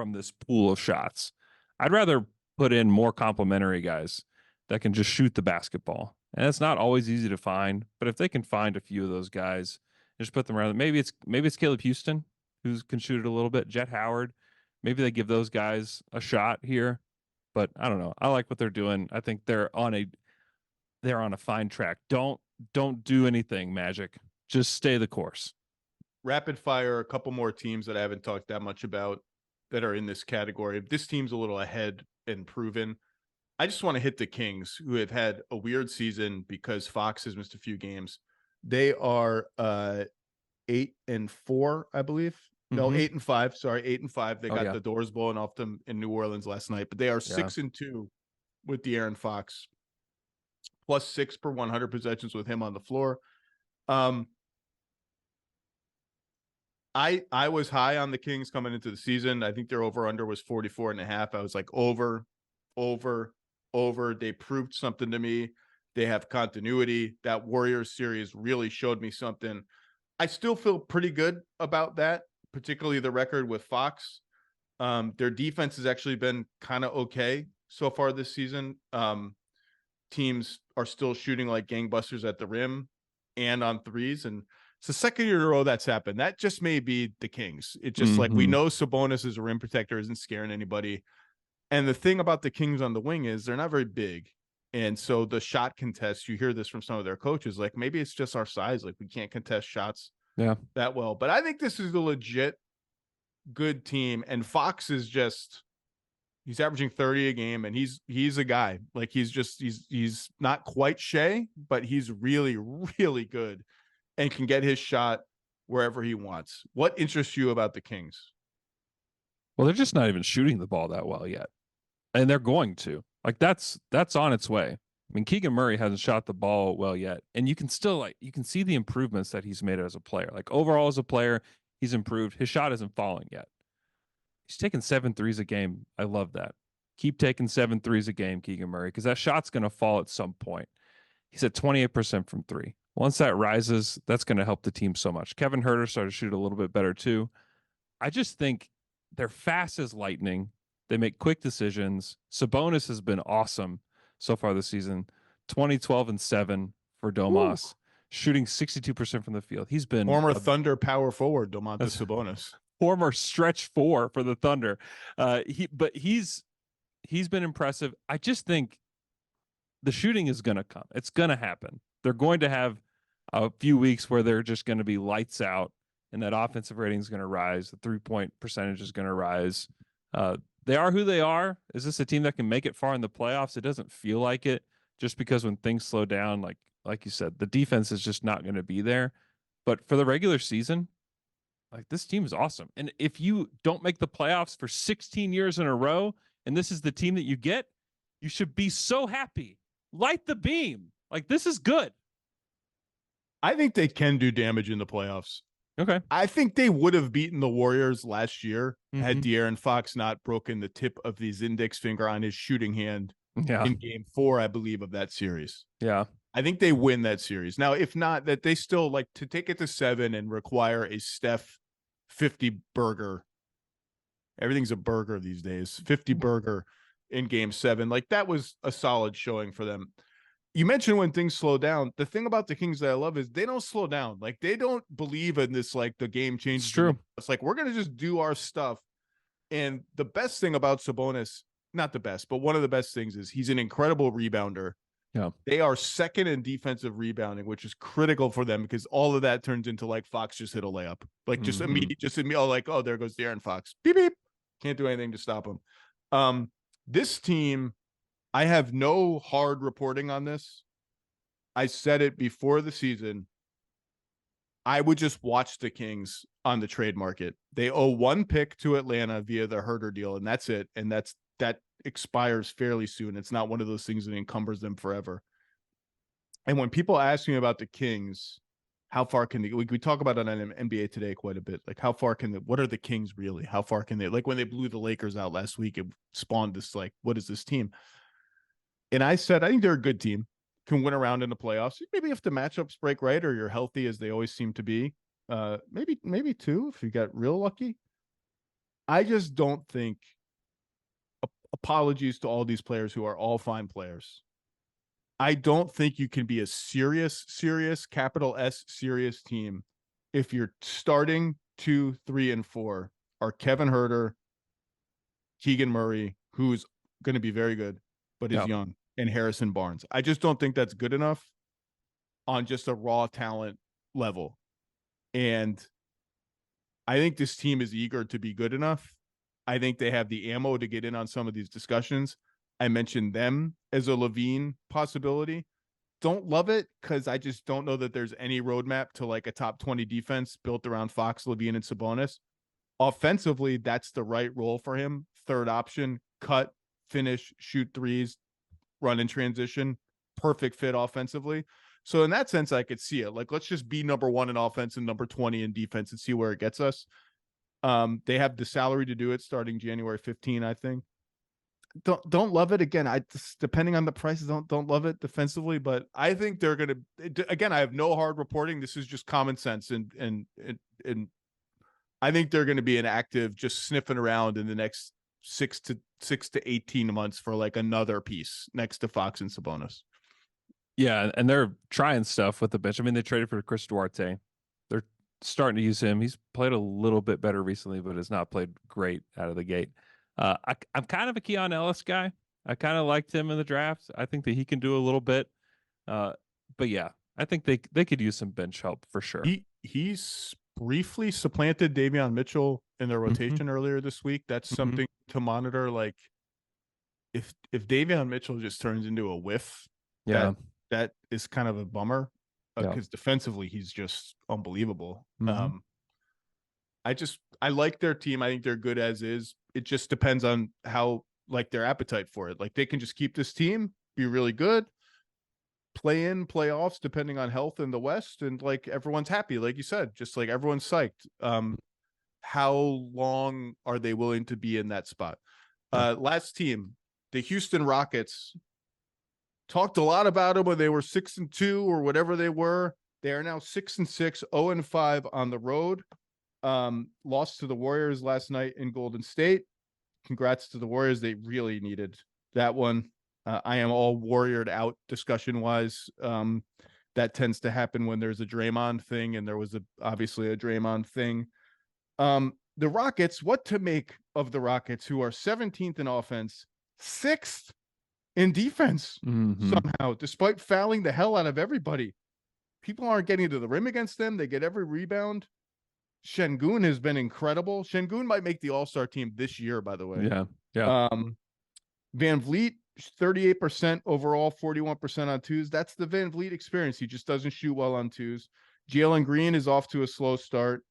this pool of shots. I'd rather put in more complementary guys that can just shoot the basketball. And it's not always easy to find, but if they can find a few of those guys, just put them around. Maybe it's Caleb Houston who can shoot it a little bit. Jet Howard. Maybe they give those guys a shot here, but I don't know. I like what they're doing. I think they're on a fine track. Don't do anything, Magic. Just stay the course. Rapid fire, a couple more teams that I haven't talked that much about that are in this category. This team's a little ahead and proven. I just want to hit the Kings, who have had a weird season because Fox has missed a few games. They are 8-4, I believe. No, 8-5. Sorry, 8-5. They got the doors blowing off them in New Orleans last night, but they are 6-2 with De'Aaron Fox, +6 per 100 possessions with him on the floor. I was high on the Kings coming into the season. I think their over-under was 44.5. I was like, over. They proved something to me. They have continuity. That Warriors series really showed me something. I still feel pretty good about that, particularly the record with Fox. Their defense has actually been kind of okay so far this season. Teams are still shooting like gangbusters at the rim and on threes, and it's the second year in a row that's happened. That just may be the Kings. It's just like we know Sabonis is a rim protector, isn't scaring anybody. And the thing about the Kings on the wing is they're not very big. And so the shot contest, you hear this from some of their coaches, like maybe it's just our size. Like we can't contest shots that well. But I think this is a legit good team. And Fox is just, he's averaging 30 a game, and he's a guy. Like he's not quite Shea, but he's really, really good and can get his shot wherever he wants. What interests you about the Kings? Well, they're just not even shooting the ball that well yet. And they're going to. Like that's on its way. I mean, Keegan Murray hasn't shot the ball well yet. And you can still you can see the improvements that he's made as a player. Like overall as a player, he's improved. His shot isn't falling yet. He's taking 7 threes a game. I love that. Keep taking 7 threes a game, Keegan Murray, because that shot's going to fall at some point. He's at 28% from 3. Once that rises, that's going to help the team so much. Kevin Huerter started to shoot a little bit better too. I just think they're fast as lightning. They make quick decisions. Sabonis has been awesome so far this season. 20-12-7 for Domas, shooting 62% from the field. He's been former Thunder power forward, Domantas Sabonis. Former stretch 4 for the Thunder. He's been impressive. I just think the shooting is going to come. It's going to happen. They're going to have a few weeks where they're just going to be lights out, and that offensive rating is going to rise. The 3-point percentage is going to rise. They are who they are. Is this a team that can make it far in the playoffs? It doesn't feel like it, just because when things slow down, like you said, the defense is just not going to be there. But for the regular season, like, this team is awesome. And if you don't make the playoffs for 16 years in a row, and this is the team that you get, you should be so happy. Light the beam. Like, this is good. I think they can do damage in the playoffs. Okay. I think they would have beaten the Warriors last year had Mhm. De'Aaron Fox not broken the tip of his index finger on his shooting hand Yeah. in game 4, I believe, of that series. Yeah. I think they win that series. Now, if not, that they still like to take it to 7 and require a Steph 50 burger. Everything's a burger these days. 50 burger in game 7. Like, that was a solid showing for them. You mentioned when things slow down. The thing about the Kings that I love is they don't slow down. Like, they don't believe in this, like, the game changes. It's true. It's like, we're going to just do our stuff. And the best thing about Sabonis, not the best, but one of the best things is he's an incredible rebounder. Yeah. They are second in defensive rebounding, which is critical for them because all of that turns into, like, Fox just hit a layup. Like, just immediate, like, oh, there goes De'Aaron Fox. Beep, beep. Can't do anything to stop him. This team, I have no hard reporting on this. I said it before the season. I would just watch the Kings on the trade market. They owe 1 pick to Atlanta via the Herter deal, and that's it. And that expires fairly soon. It's not one of those things that encumbers them forever. And when people ask me about the Kings, how far can they, we talk about it on NBA Today quite a bit. Like, how far can what are the Kings really? How far can they, like when they blew the Lakers out last week, it spawned this, like, what is this team? And I said, I think they're a good team, can win around in the playoffs. Maybe if the matchups break right or you're healthy as they always seem to be, maybe 2 if you got real lucky. I just don't think, apologies to all these players who are all fine players, I don't think you can be a serious, capital S serious team if you're starting 2, 3, and 4 are Kevin Herter, Keegan Murray, who's going to be very good, but is young, and Harrison Barnes. I just don't think that's good enough on just a raw talent level. And I think this team is eager to be good enough. I think they have the ammo to get in on some of these discussions. I mentioned them as a Levine possibility. Don't love it because I just don't know that there's any roadmap to, like, a top 20 defense built around Fox, Levine, and Sabonis. Offensively, that's the right role for him. Third option, cut, finish, shoot threes, run in transition. Perfect fit offensively. So in that sense, I could see it. Like, let's just be number 1 in offense and number 20 in defense and see where it gets us. They have the salary to do it starting January 15, I think. Don't love it. Again, I just, depending on the prices, don't love it defensively, but I think they're going to, again, I have no hard reporting. This is just common sense. And I think they're going to be an active, just sniffing around in the next 6 to 18 months for, like, another piece next to Fox and Sabonis. Yeah. And they're trying stuff with the bench. I mean, they traded for Chris Duarte. They're starting to use him. He's played a little bit better recently, but has not played great out of the gate. I'm kind of a Keon Ellis guy. I kind of liked him in the draft. I think that he can do a little bit. But yeah, I think they could use some bench help for sure. He's briefly supplanted Davion Mitchell in their rotation earlier this week. That's something to monitor. Like, if Davion Mitchell just turns into a whiff, that is kind of a bummer because defensively he's just unbelievable. I like their team. I think they're good as is. It just depends on how, like, their appetite for it. Like, they can just keep this team, be really good, play in playoffs depending on health in the West, and, like, everyone's happy. Like you said, just, like, everyone's psyched. How long are they willing to be in that spot? Last team, the Houston Rockets. Talked a lot about them when they were 6-2 or whatever they were. They are now 6-6, 0-5 on the road. Lost to the Warriors last night in Golden State. Congrats to the Warriors. They really needed that one. I am all warriored out discussion wise. That tends to happen when there's a Draymond thing, and there was obviously a Draymond thing. The Rockets, what to make of the Rockets, who are 17th in offense, 6th in defense somehow, despite fouling the hell out of everybody. People aren't getting to the rim against them. They get every rebound. Şengün has been incredible. Şengün might make the All-Star team this year, by the way. Yeah. Yeah. Van Vliet, 38% overall, 41% on twos. That's the Van Vliet experience. He just doesn't shoot well on twos. Jalen Green is off to a slow start.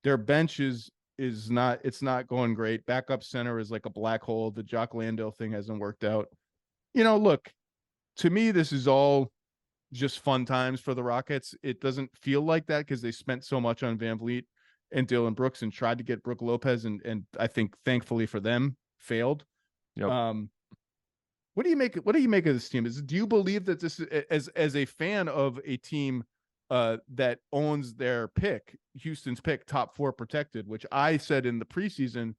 Their bench is not, it's not going great. Backup center is like a black hole. The Jock Landale thing hasn't worked out. Look, to me, this is all just fun times for the Rockets. It doesn't feel like that because they spent so much on Van Vliet and Dylan Brooks and tried to get Brook Lopez, and I think thankfully for them failed. Yep. What do you make of this team? Do you believe that this is, as a fan of a team that owns their pick, Houston's pick, top 4 protected, which I said in the preseason,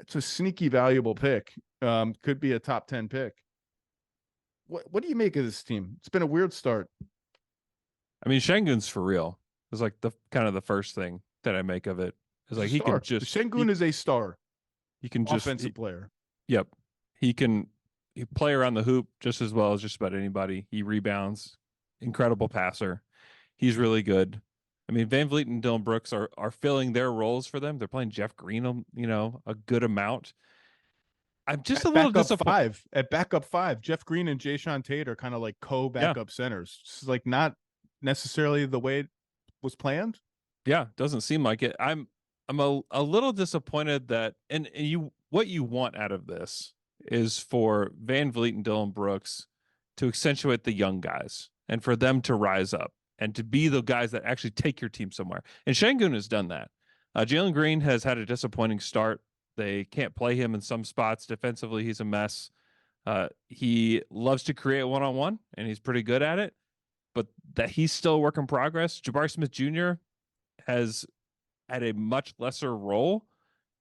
it's a sneaky valuable pick. Could be a top 10 pick. What do you make of this team? It's been a weird start. I mean, Şengün's for real. It's like the kind of the first thing that I make of it. It's like he can just Şengün is a star. He can just offensive player. Yep. He play around the hoop just as well as just about anybody. He rebounds. Incredible passer. He's really good. I mean, Van Vliet and Dylan Brooks are filling their roles for them. They're playing Jeff Green, a good amount. I'm just a little disappointed. At backup 5, Jeff Green and Jayshawn Tate are kind of like co-backup centers. It's like not necessarily the way it was planned. Yeah, doesn't seem like it. I'm a little disappointed that and what you want out of this is for Van Vliet and Dylan Brooks to accentuate the young guys and for them to rise up and to be the guys that actually take your team somewhere. And Şengün has done that. Jalen Green has had a disappointing start. They can't play him in some spots. Defensively, he's a mess. He loves to create one-on-one, and he's pretty good at it, but that he's still a work in progress. Jabari Smith Jr. has had a much lesser role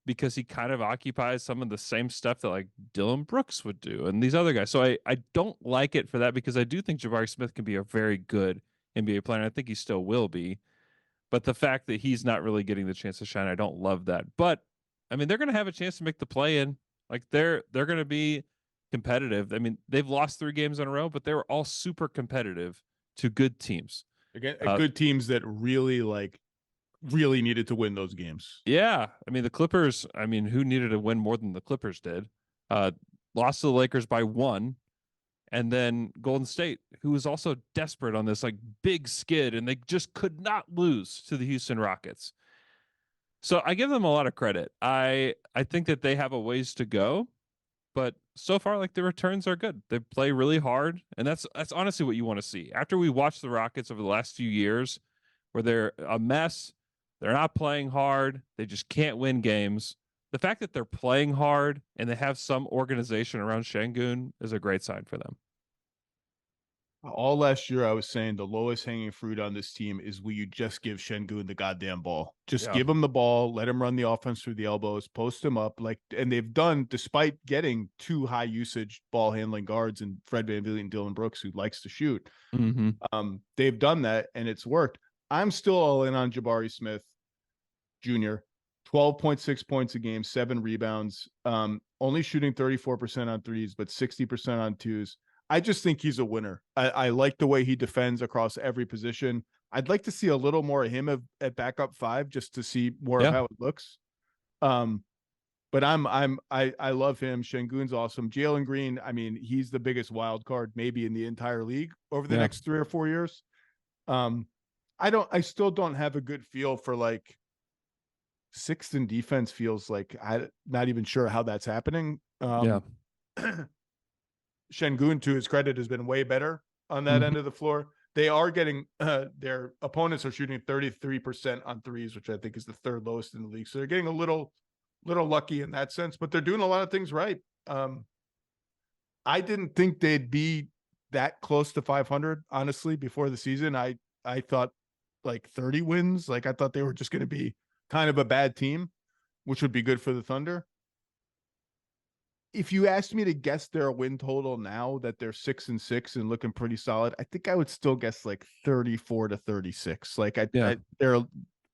because he kind of occupies some of the same stuff that like Dylan Brooks would do and these other guys. So I don't like it for that because I do think Jabari Smith can be a very good NBA player. And I think he still will be. But the fact that he's not really getting the chance to shine, I don't love that. But I mean, they're going to have a chance to make the play in. Like they're going to be competitive. I mean, they've lost 3 games in a row, but they were all super competitive to good teams. Again, good teams that really needed to win those games. Yeah. I mean, the Clippers, who needed to win more than the Clippers did? Lost to the Lakers by 1. And then Golden State, who was also desperate on this like big skid, and they just could not lose to the Houston Rockets. So I give them a lot of credit. I think that they have a ways to go, but so far, like the returns are good. They play really hard, and that's honestly what you want to see. After we watched the Rockets over the last few years, where they're a mess, they're not playing hard, they just can't win games. The fact that they're playing hard and they have some organization around Şengün is a great sign for them. All last year, I was saying the lowest hanging fruit on this team is will you just give Şengün the goddamn ball? Just give him the ball, let him run the offense through the elbows, post him up. And they've done, despite getting 2 high usage ball handling guards and Fred VanVleet and Dylan Brooks, who likes to shoot. Mm-hmm. They've done that and it's worked. I'm still all in on Jabari Smith Jr. 12.6 points a game, 7 rebounds, only shooting 34% on threes, but 60% on twos. I just think he's a winner. I like the way he defends across every position. I'd like to see a little more of him at backup 5 just to see more of how it looks. But I love him. Şengün's awesome. Jalen Green, he's the biggest wild card maybe in the entire league over the next 3 or 4 years. I still don't have a good feel for like 6th in defense. Feels like I'm not even sure how that's happening. Şengün, to his credit, has been way better on that end of the floor. They are getting their opponents are shooting 33% on threes, which I think is the 3rd lowest in the league. So they're getting a little lucky in that sense, but they're doing a lot of things right. I didn't think they'd be that close to 500, honestly, before the season. I thought like 30 wins. Like I thought they were just going to be kind of a bad team, which would be good for the Thunder. If you asked me to guess their win total now that they're 6-6 and looking pretty solid, I think I would still guess like 34 to 36. Like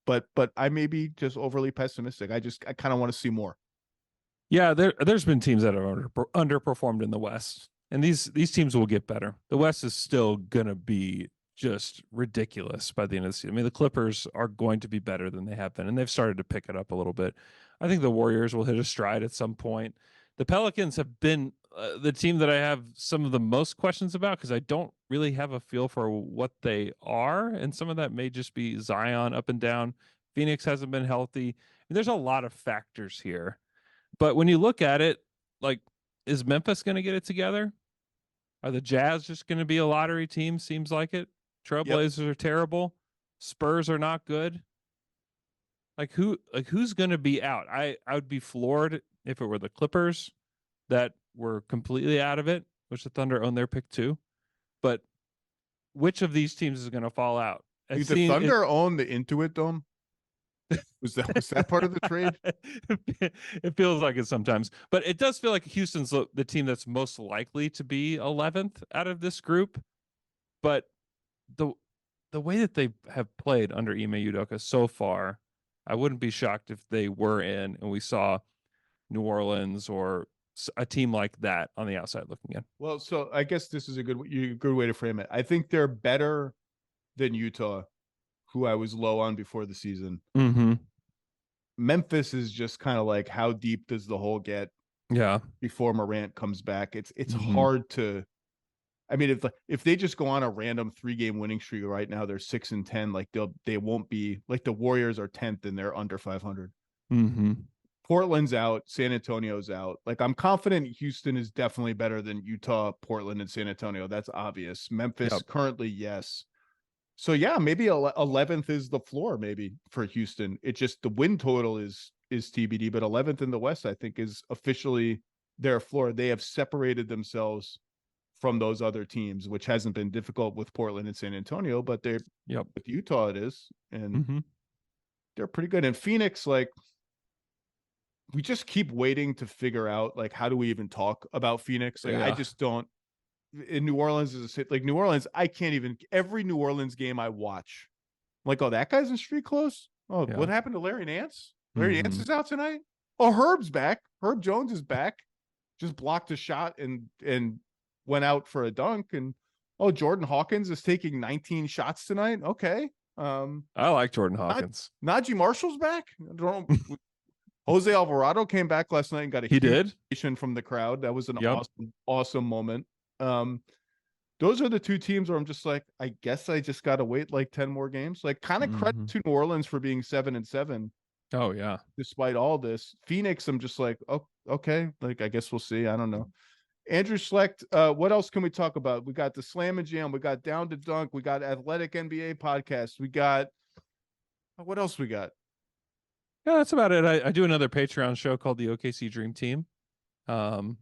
but I may be just overly pessimistic. I kind of want to see more. Yeah, there's been teams that have underperformed in the West, and these teams will get better. The West is still gonna be just ridiculous by the end of the season. I mean, the Clippers are going to be better than they have been, and they've started to pick it up a little bit. I think the Warriors will hit a stride at some point. The Pelicans have been the team that I have some of the most questions about because I don't really have a feel for what they are, and some of that may just be Zion up and down. Phoenix hasn't been healthy. There's a lot of factors here. But when you look at it, like, is Memphis going to get it together? Are the Jazz just going to be a lottery team? Seems like it. Trailblazers are terrible. Spurs are not good. Who's going to be out? I would be floored if it were the Clippers that were completely out of it, which the Thunder own their pick too. But which of these teams is going to fall out? The Thunder own the Intuit Dome? Was that part of the trade? It feels like it sometimes, but it does feel like Houston's the team that's most likely to be 11th out of this group. But the way that they have played under Ime Udoka so far, I wouldn't be shocked if they were in and we saw New Orleans or a team like that on the outside looking in. Well, so I guess this is a good way to frame it. I think they're better than Utah, who I was low on before the season. Mm-hmm. Memphis is just kind of like, how deep does the hole get? Yeah. Before Morant comes back, it's hard to. I mean, if they just go on a random 3-game winning streak right now, they're 6-10. Like they won't be like the Warriors are 10th and they're under 500. Mm-hmm. Portland's out, San Antonio's out. Like, I'm confident Houston is definitely better than Utah, Portland, and San Antonio. That's obvious. Memphis currently, yes. So yeah, maybe 11th is the floor, maybe for Houston. It just the win total is TBD, but 11th in the West, I think, is officially their floor. They have separated themselves from those other teams, which hasn't been difficult with Portland and San Antonio, but they're with Utah it is, and they're pretty good. And Phoenix, like, we just keep waiting to figure out, like, how do we even talk about Phoenix? Like, I just don't. In New Orleans is a city, like New Orleans, I can't even. Every New Orleans game I watch, I'm like, oh, that guy's in street clothes. Oh, what happened to Larry Nance? Larry Nance is out tonight. Oh, Herb's back. Herb Jones is back. Just blocked a shot and went out for a dunk. And oh, Jordan Hawkins is taking 19 shots tonight. Okay. I like Jordan Hawkins. Najee Marshall's back. I don't know. Jose Alvarado came back last night and got a huge ovation from the crowd. That was an awesome moment. Those are the two teams where I'm just like, I guess I just got to wait like 10 more games. Like, kind of credit to New Orleans for being 7-7. Oh yeah. Despite all this, Phoenix, I'm just like, oh, okay. Like, I guess we'll see. I don't know. Andrew Schlecht, what else can we talk about? We got the Slam and Jam. We got Down to Dunk. We got Athletic NBA podcast. We got, what else we got? Yeah, that's about it. I do another Patreon show called the OKC Dream Team. So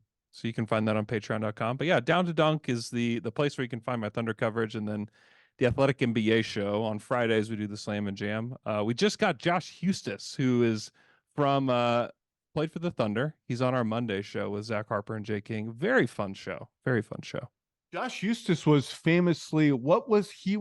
you can find that on patreon.com. But yeah, Down to Dunk is the place where you can find my Thunder coverage. And then the Athletic NBA show on Fridays, we do the Slam and Jam. We just got Josh Hustis, who is from played for the Thunder. He's on our Monday show with Zach Harper and Jay King. Very fun show. Very fun show. Josh Hustis was famously, he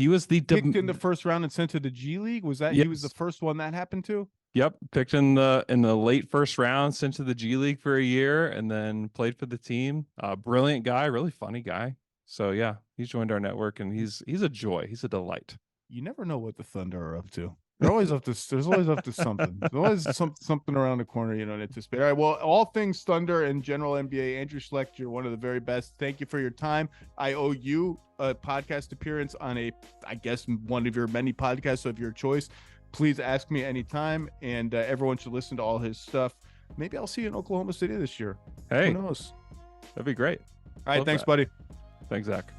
was picked in the first round and sent to the G League. Was that he was the first one that happened to? Yep, picked in the late first round, sent to the G League for a year, and then played for the team. Brilliant guy, really funny guy. So yeah, he's joined our network, and he's a joy. He's a delight. You never know what the Thunder are up to. They're always up to. There's always up to something. There's always something around the corner you don't anticipate. All right. Well, all things Thunder and general NBA. Andrew Schlecht, you're one of the very best. Thank you for your time. I owe you a podcast appearance on I guess one of your many podcasts of your choice. Please ask me anytime, and everyone should listen to all his stuff. Maybe I'll see you in Oklahoma City this year. Hey, who knows? That'd be great. All right. Thanks, buddy. Thanks, Zach.